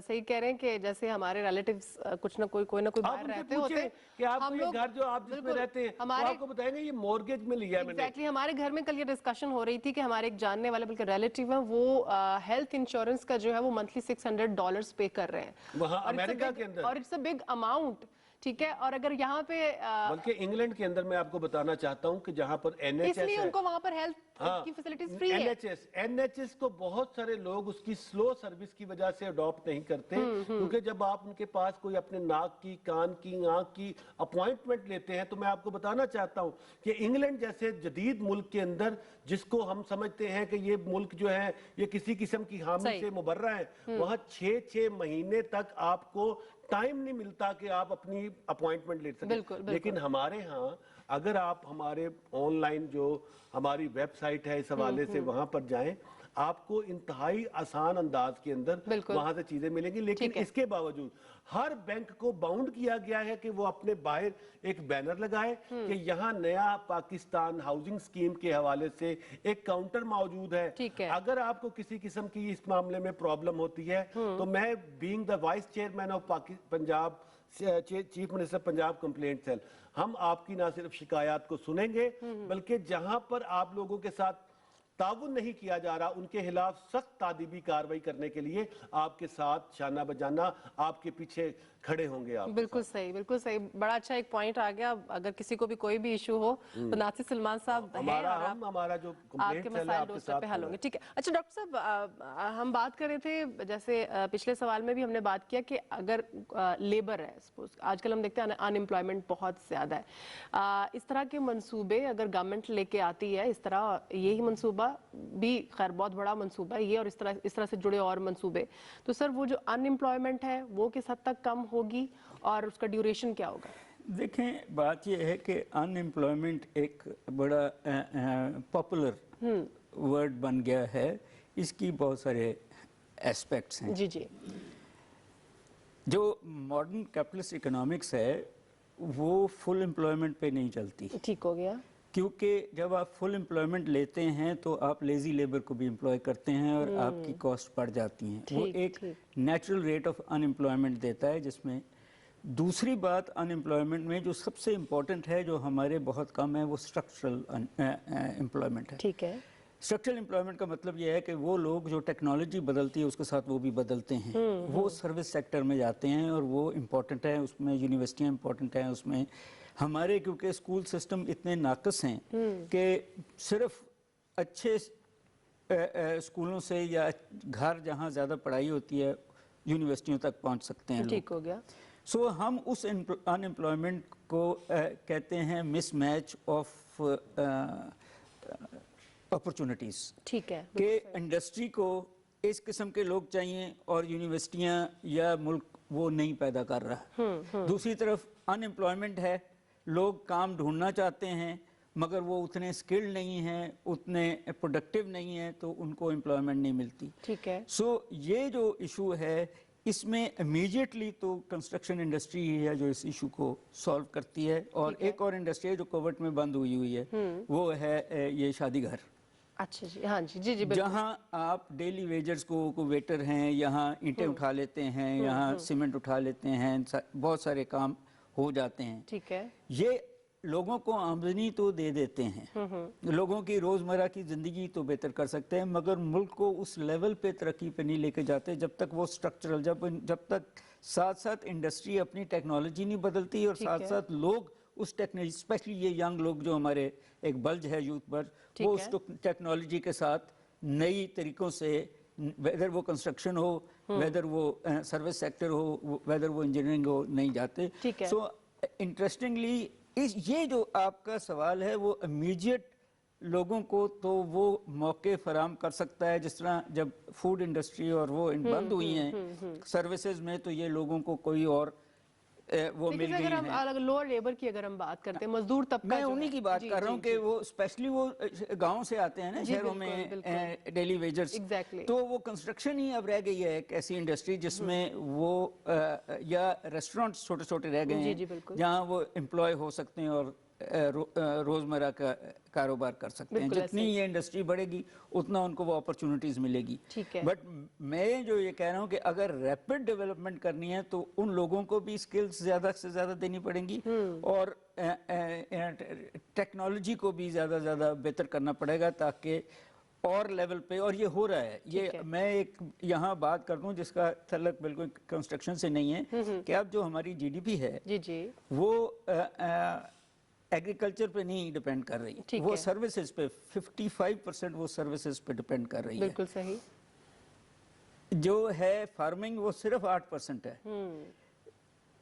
सही कह रहे हैं कि जैसे हमारे रिलेटिव्स कुछ ना कोई बाहर रहते होते हैं कि आप ये घर जो आप जिसमें रहते हैं, तो आपको बताएंगे ये मॉर्गेज में लिया है मैंने। एग्जैक्टली, हमारे घर में कल ये डिस्कशन हो रही थी कि हमारे एक जानने वाले बल्कि रिलेटिव है, वो हेल्थ इंश्योरेंस का जो है वो मंथली $600 पे कर रहे हैं वहाँ अमेरिका के अंदर, और इट्स अ बिग अमाउंट। ठीक है, और अगर यहाँ पे बल्कि इंग्लैंड के अंदर मैं आपको बताना चाहता हूँ कि जहाँ पर NHS इसलिए उनको वहाँ पर हेल्थ की फैसिलिटीज फ्री है। NHS को बहुत सारे लोग उसकी स्लो सर्विस की वजह से अडॉप्ट नहीं करते, क्योंकि जब आप उनके पास कोई अपने नाक की, कान की, आंख की अपॉइंटमेंट लेते हैं, तो मैं आपको बताना चाहता हूँ कि इंग्लैंड जैसे जदीद मुल्क के अंदर, जिसको हम समझते हैं कि ये मुल्क जो है ये किसी किस्म की हामी से मुबर्रा है, वहाँ 6-6 महीने तक आपको टाइम नहीं मिलता कि आप अपनी अपॉइंटमेंट ले सकें। लेकिन हमारे यहाँ अगर आप हमारे ऑनलाइन जो हमारी वेबसाइट है इस हवाले से वहां पर जाएं, आपको इंतहाई आसान अंदाज के अंदर वहां से चीजें मिलेंगी। लेकिन इसके बावजूद हर बैंक को बाउंड किया गया है कि वो अपने बाहर एक बैनर लगाए कि यहाँ नया पाकिस्तान हाउसिंग स्कीम के हवाले से एक काउंटर मौजूद है। अगर आपको किसी किस्म की इस मामले में प्रॉब्लम होती है, तो मैं being the vice chairman of Punjab, chief minister Punjab complaint cell, हम आपकी ना सिर्फ शिकायत को सुनेंगे, बल्कि जहां पर आप लोगों के साथ ताउन नहीं किया जा रहा उनके खिलाफ सख्त तादीबी कार्रवाई करने के लिए आपके साथ शाना बजाना, आपके पीछे खड़े होंगे आप। बिल्कुल सही, बिल्कुल सही। बड़ा अच्छा एक पॉइंट आ गया। अगर किसी को भी कोई भी इशू हो तो नासिर सलमान साहब हमारा जो आपके मसाइल डोरस्टेप पे हल होंगे। ठीक है। अच्छा डॉक्टर साहब, हम बात कर रहे थे जैसे पिछले सवाल में भी हमने बात किया कि अगर लेबर है, सपोज आजकल हम देखते हैं अनएम्प्लॉयमेंट बहुत ज्यादा है, इस तरह के मंसूबे अगर गवर्नमेंट लेके आती है, इस तरह यही मंसूबा भी खैर बहुत बड़ा मंसूबा है ये, और इस तरह से जुड़े और मंसूबे, तो सर वो जो अनएम्प्लॉयमेंट है वो किस हद तक कम होगी और उसका ड्यूरेशन क्या होगा? देखें, बात यह है कि अनएम्प्लॉयमेंट एक बड़ा पॉपुलर वर्ड बन गया है। इसकी बहुत सारे एस्पेक्ट्स हैं। जी। जो मॉडर्न कैपिटलिस्ट इकोनॉमिक्स है वो फुल एम्प्लॉयमेंट पे नहीं चलती। ठीक हो गया। क्योंकि जब आप फुल एम्प्लॉयमेंट लेते हैं तो आप लेजी लेबर को भी एम्प्लॉय करते हैं और आपकी कॉस्ट बढ़ जाती हैं। वो एक नेचुरल रेट ऑफ अनएम्प्लॉयमेंट देता है। जिसमें दूसरी बात अनएम्प्लॉयमेंट में जो सबसे इम्पोर्टेंट है, जो हमारे बहुत कम है, वो स्ट्रक्चरल एम्प्लॉयमेंट है। ठीक है। स्ट्रक्चरल एम्प्लॉयमेंट का मतलब ये है कि वो लोग जो टेक्नोलॉजी बदलती है उसके साथ वो भी बदलते हैं। वो सर्विस सेक्टर में जाते हैं और वो इम्पोर्टेंट है। उसमें यूनिवर्सिटियाँ इम्पोर्टेंट हैं। उसमें हमारे क्योंकि स्कूल सिस्टम इतने नाकस हैं कि सिर्फ अच्छे स्कूलों से या घर जहाँ ज़्यादा पढ़ाई होती है यूनिवर्सिटियों तक पहुँच सकते हैं। ठीक हो गया। सो हम उस अनएम्प्लॉयमेंट को कहते हैं मिसमैच ऑफ अपॉर्चुनिटीज़। ठीक है। कि इंडस्ट्री को इस किस्म के लोग चाहिए और यूनिवर्सिटियाँ या मुल्क वो नहीं पैदा कर रहा। दूसरी तरफ अनएम्प्लॉयमेंट है, लोग काम ढूंढना चाहते हैं मगर वो उतने स्किल्ड नहीं हैं, उतने प्रोडक्टिव नहीं हैं, तो उनको एम्प्लॉयमेंट नहीं मिलती। ठीक है। सो ये जो इशू है इसमें इमीडिएटली तो कंस्ट्रक्शन इंडस्ट्री ही है जो इस इशू को सॉल्व करती है। और एक और इंडस्ट्री है जो कोविड में बंद हुई है, वो है ये शादी घर। अच्छा जी, हाँ जी जी जी। जहाँ आप डेली वेजर्स को वेटर हैं, यहाँ ईंटें उठा लेते हैं, यहाँ सीमेंट उठा लेते हैं, बहुत सारे काम ہو جاتے ہیں. ٹھیک ہے. یہ لوگوں کو آمدنی تو دے دیتے ہیں, لوگوں کی روزمرہ کی زندگی تو بہتر کر سکتے ہیں, مگر ملک کو اس لیول پہ ترقی پہ نہیں لے کے جاتے جب تک وہ سٹرکچرل, جب تک ساتھ ساتھ انڈسٹری اپنی ٹیکنالوجی نہیں بدلتی اور ساتھ ساتھ لوگ اس ٹیکنالوجی, اسپیشلی یہ ینگ لوگ جو ہمارے ایک بلج ہے یوتھ پر, وہ اس ٹیکنالوجی کے ساتھ نئی طریقوں سے, ویدر وہ کنسٹرکشن ہو, ویدر وہ سروس سیکٹر ہو, ویدر وہ انجینئرنگ ہو, نہیں جاتے. سو انٹرسٹنگلی یہ جو آپ کا سوال ہے وہ امیجیٹ لوگوں کو تو وہ موقع فراہم کر سکتا ہے, جس طرح جب فوڈ انڈسٹری اور وہ بند ہوئی ہیں سروسز میں, تو یہ لوگوں کو کوئی اور وہ مل گئی ہیں. اگر لوور لیبر کی اگر ہم بات کرتے ہیں, مزدور طبقہ, میں انہی کی بات کر رہا ہوں کہ وہ اسپیشلی وہ گاؤں سے آتے ہیں نا شہروں میں ڈیلی ویجرز, تو وہ کنسٹرکشن ہی اب رہ گئی ہے ایک ایسی انڈسٹری جس میں وہ یا ریسٹورنٹس چھوٹے چھوٹے رہ گئے ہیں جہاں وہ امپلائی ہو سکتے ہیں اور روزمرہ کا کاروبار کر سکتے ہیں. جتنی یہ انڈسٹری بڑھے گی اتنا ان کو وہ اپرچونٹیز ملے گی. بٹ میں جو یہ کہہ رہا ہوں کہ اگر ریپڈ ڈیولپمنٹ کرنی ہے تو ان لوگوں کو بھی سکلز زیادہ سے زیادہ دینی پڑیں گی, اور ٹیکنالوجی کو بھی زیادہ زیادہ بہتر کرنا پڑے گا تاکہ اور لیول پہ, اور یہ ہو رہا ہے. یہ میں ایک یہاں بات کر دوں جس کا تعلق بالکل کنسٹرکشن سے نہیں ہے, کہ اب جو ہماری جی ڈی پی ہے وہ ایگریکلچر پہ نہیں ڈیپینڈ کر رہی, وہ سروسز پہ 55% وہ سروسز پہ ڈیپینڈ کر رہی ہے. بالکل صحیح. جو ہے فارمنگ وہ صرف 8% ہے.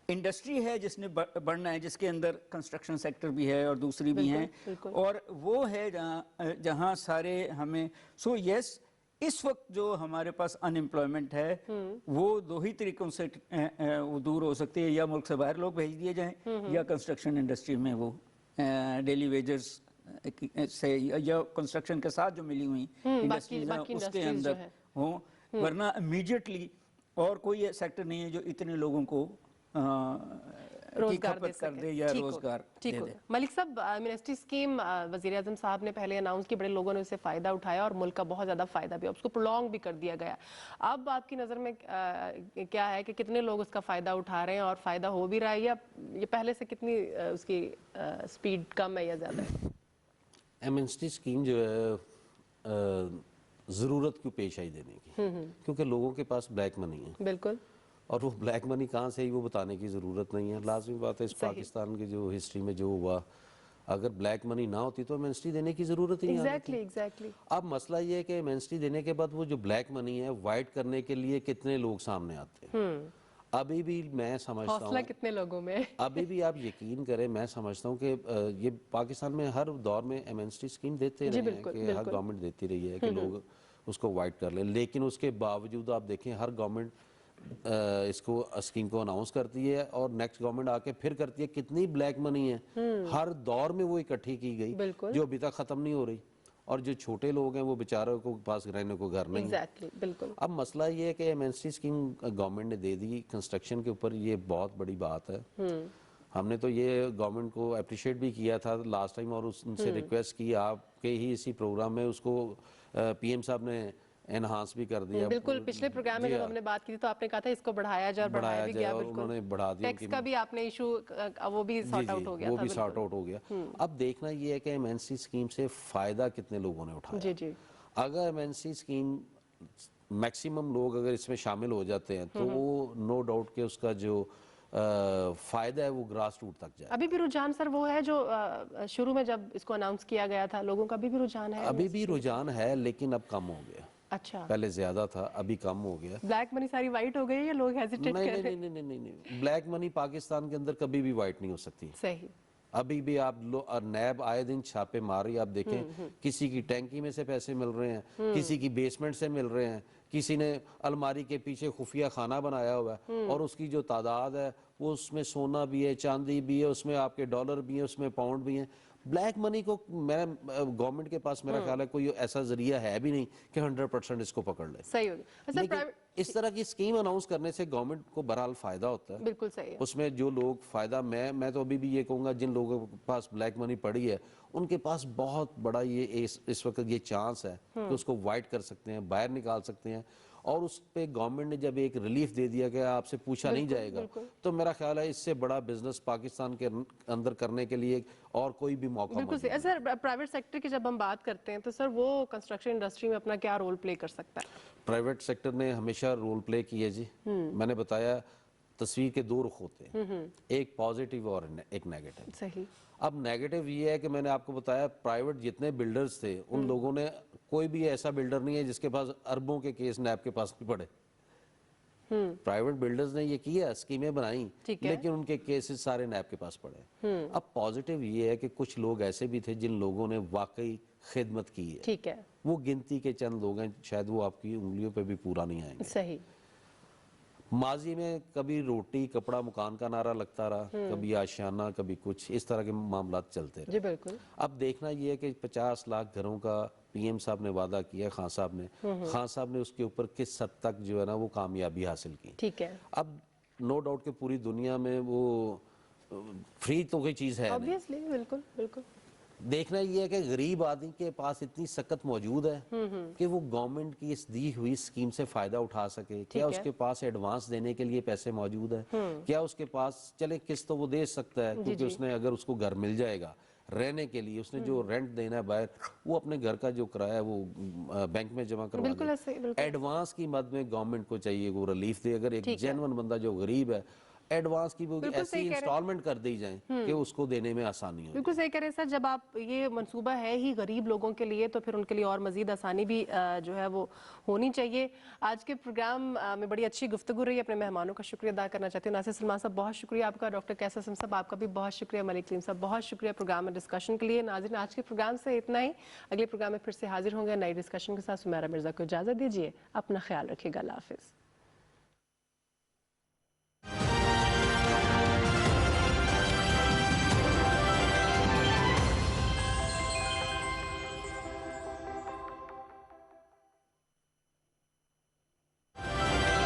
انڈسٹری ہے جس نے بڑھنا ہے, جس کے اندر کنسٹرکشن سیکٹر بھی ہے اور دوسری بھی ہیں, اور وہ ہے جہاں سارے ہمیں. سو یس, اس وقت جو ہمارے پاس ان امپلائمنٹ ہے وہ دو ہی طریقوں سے وہ دور ہو سکتی ہے, یا ملک سے باہر لوگ بھیج دیے جائیں, یا کنسٹرکشن انڈسٹری میں وہ ڈیلی ویجرز سے یا کنسٹرکشن کے ساتھ جو ملی ہوئی انڈسٹریز ہیں اس کے اندر ہوں, ورنہ امیڈیٹلی اور کوئی سیکٹر نہیں ہے جو اتنے لوگوں کو روزگار دے یا روزگار دے دے. ملک صاحب, منسٹری اسکیم وزیر اعظم صاحب نے پہلے اناؤنس کی, بڑے لوگوں نے اسے فائدہ اٹھایا اور ملک کا بہت زیادہ فائدہ بھی, اس کو پرولونگ بھی کر دیا گیا. اب آپ کی نظر میں کیا ہے کہ کتنے لوگ اس کا فائدہ اٹھا رہے ہیں, اور فائدہ ہو بھی رہا ہے, یا یہ پہلے سے کتنی اس کی سپیڈ کم ہے یا زیادہ ہے؟ ایمنسٹی اسکیم جو ہے ضرورت کیوں پیش آئی دینے کی, کیونکہ لوگوں کے پاس بلیک منی ہے. بالکل. اور وہ بلیک منی کہاں سے ہی وہ بتانے کی ضرورت نہیں ہے. لازمی بات ہے اس پاکستان کی جو ہسٹری میں جو ہوا, اگر بلیک منی نہ ہوتی تو ایمنسٹی دینے کی ضرورت ہی نہیں آتی. اب مسئلہ یہ ہے کہ ایمنسٹی دینے کے بعد وہ جو بلیک منی ہے وائٹ کرنے کے لیے کتنے لوگ سامنے آتے ہیں. ابھی بھی میں سمجھتا ہوں, حوصلہ کتنے لوگوں میں, ابھی بھی آپ یقین کریں, میں سمجھتا ہوں کہ یہ پاکستان میں ہر دور میں ایمنسٹی اسکیم دیتے رہے ہیں, کہ ہر گورنمنٹ دیتی رہی ہے کہ لوگ اس کو وائٹ کر لیں, لیکن اس کے باوجود آپ دیکھیں ہر گورنمنٹ اس کو اسکیم کو اناؤنس کرتی ہے اور نیکسٹ گورنمنٹ آ کے پھر کرتی ہے. کتنی بلیک منی ہے ہر دور میں وہ اکٹھی کی گئی جو ابھی تک ختم نہیں ہو رہی, اور جو چھوٹے لوگ ہیں وہ بیچاروں کو پاس رہنے کو گھر نہیں ہے. اب مسئلہ یہ ہے کہ ایمنسٹی اسکیم گورنمنٹ نے دے دی کنسٹرکشن کے اوپر, یہ بہت بڑی بات ہے. ہم نے تو یہ گورنمنٹ کو اپریشیٹ بھی کیا تھا لاسٹ ٹائم, اور ان سے ریکویسٹ کی آپ کے ہی اسی پروگرام میں اس کو پی ایم صاحب نے انہانس بھی کر دیا. بالکل, پچھلے پروگرام میں جب ہم نے بات کی تھی تو آپ نے کہا تھا اس کو بڑھایا جائے, اور بڑھایا بھی گیا. انہوں نے بڑھا دیا, ٹیکس کا بھی آپ نے ایشو وہ بھی سارٹ آؤٹ ہو گیا, وہ بھی سارٹ آؤٹ ہو گیا. اب دیکھنا یہ ہے کہ ایمنسٹی اسکیم سے فائدہ کتنے لوگوں نے اٹھایا. اگر ایمنسٹی اسکیم میکسیمم لوگ اگر اس میں شامل ہو جاتے ہیں تو وہ نو ڈاؤٹ کہ اس کا جو فائدہ ہے وہ گراس روٹ تک جائے. ابھی بھی رجحان سر وہ ہے جو شروع میں جب اس کو اناؤنس کیا گیا تھا, لوگوں کا ابھی بھی رجحان ہے؟ ابھی بھی رجحان ہے, لیکن اب کم ہو گیا. اچھا, پہلے زیادہ تھا, ابھی کم ہو گیا. بلیک منی ساری وائٹ ہو گئی, یا لوگ ہیزیٹیٹ کر رہے ہیں؟ نہیں, بلیک منی پاکستان کے اندر کبھی بھی وائٹ نہیں ہو سکتی. صحیح. ابھی بھی آپ نیب آئے دن چھاپے مار رہی, آپ دیکھیں کسی کی ٹینکی میں سے پیسے مل رہے ہیں, کسی کی بیسمنٹ سے مل رہے ہیں, کسی نے الماری کے پیچھے خفیہ خانہ بنایا ہوا ہے, اور اس کی جو تعداد ہے وہ اس میں سونا بھی ہے, چاندی بھی ہے, اس میں آپ کے ڈالر بھی ہیں, اس میں پاؤنڈ بھی ہیں. بلیک منی کو میں گورنمنٹ کے پاس میرا خیال ہے کوئی ایسا ذریعہ ہے بھی نہیں کہ 100% اس کو پکڑ لے. صحیح ہوگی. لیکن اس طرح کی اسکیم اناؤنس کرنے سے گورنمنٹ کو بہرحال فائدہ ہوتا ہے. بالکل صحیح ہے. اس میں جو لوگ فائدہ, میں تو ابھی بھی یہ کہوں گا جن لوگوں کے پاس بلیک منی پڑی ہے ان کے پاس بہت بڑا یہ اس وقت یہ چانس ہے کہ اس کو وائٹ کر سکتے ہیں, باہر نکال سکتے ہیں, اور اس پہ گورنمنٹ نے جب ایک ریلیف دے دیا کہ آپ سے پوچھا نہیں جائے گا، تو میرا خیال ہے اس سے بڑا بزنس پاکستان کے اندر کرنے کے لیے اور کوئی بھی موقع بالکل موجود صحیح سر. پرائیویٹ سیکٹر کی جب ہم بات کرتے ہیں تو سر وہ کنسٹرکشن انڈسٹری میں اپنا کیا رول پلے کر سکتا ہے؟ پرائیویٹ سیکٹر نے ہمیشہ رول پلے کیا جی. میں نے بتایا تصویر کے دو رخ ہوتے ہیں، ایک پازیٹیو اور ایک نیگیٹو. صحیح. اب نیگیٹو یہ ہے کہ میں نے آپ کو بتایا پرائیویٹ جتنے بلڈرز تھے ان لوگوں نے کوئی بھی ایسا بلڈر نہیں ہے جس کے پاس اربوں کے کیس نیب کے پاس نہیں پڑے. پرائیویٹ بلڈرز نے یہ کیا، اسکیمیں بنائیں، لیکن ان کے کیسز سارے نیب کے پاس پڑے. اب پازیٹیو یہ ہے کہ کچھ لوگ ایسے بھی تھے جن لوگوں نے واقعی خدمت کی ہے. ٹھیک ہے. وہ گنتی کے چند لوگ ہیں، شاید وہ آپ کی انگلیوں پہ بھی پورا نہیں آئیں گے. صحیح. ماضی میں کبھی روٹی کپڑا مکان کا نعرہ لگتا رہا، کبھی آشیانہ، کبھی کچھ اس طرح کے معاملات چلتے رہے. جی بالکل. اب دیکھنا یہ ہے کہ 50 لاکھ گھروں کا پی ایم صاحب نے وعدہ کیا، خان صاحب نے اس کے اوپر کس حد تک جو ہے نا وہ کامیابی حاصل کی. ٹھیک ہے. اب نو ڈاؤٹ کہ پوری دنیا میں وہ فری تو کوئی چیز ہے نہیں. آبویسلی. بالکل بالکل. دیکھنا یہ ہے کہ غریب آدمی کے پاس اتنی سکت موجود ہے کہ وہ گورنمنٹ کی اس دی ہوئی اسکیم سے فائدہ اٹھا سکے. کیا اس کے پاس ایڈوانس دینے کے لیے پیسے موجود ہیں؟ کیا اس کے پاس چلے قسط تو وہ دے سکتا ہے، کیونکہ اس نے اگر اس کو گھر مل جائے گا رہنے کے لیے، اس نے جو رینٹ دینا ہے باہر وہ اپنے گھر کا جو کرایہ ہے وہ بینک میں جمع کروا دے. ایڈوانس کی مد میں گورنمنٹ کو چاہیے وہ ریلیف دے. اگر ایک جینون بندہ جو غریب ہے ایڈوانس کی وہ ایسی انسٹالمنٹ کر دی جائیں کہ اس کو دینے میں آسانی ہو. بالکل صحیح کہہ رہے ہیں سر. جب آپ یہ منصوبہ ہے ہی غریب لوگوں کے لیے تو پھر ان کے لیے اور مزید آسانی بھی جو ہے وہ ہونی چاہیے. آج کے پروگرام میں بڑی اچھی گفتگو رہی. اپنے مہمانوں کا شکریہ ادا کرنا چاہتی ہوں. ناصر سلمان صاحب بہت شکریہ آپ کا. ڈاکٹر کیسر اسلم صاحب آپ کا بھی بہت شکریہ. ملک کلیم صاحب بہت شکریہ پروگرام میں ڈسکشن کے لیے. ناظرین آج کے پروگرام سے اتنا ہی. اگلے پروگرام میں پھر سے حاضر ہوں گے نئی ڈسکشن کے ساتھ. سمیرہ مرزا کو اجازت دیجیے. اپنا خیال رکھیے گا. اللہ حافظ.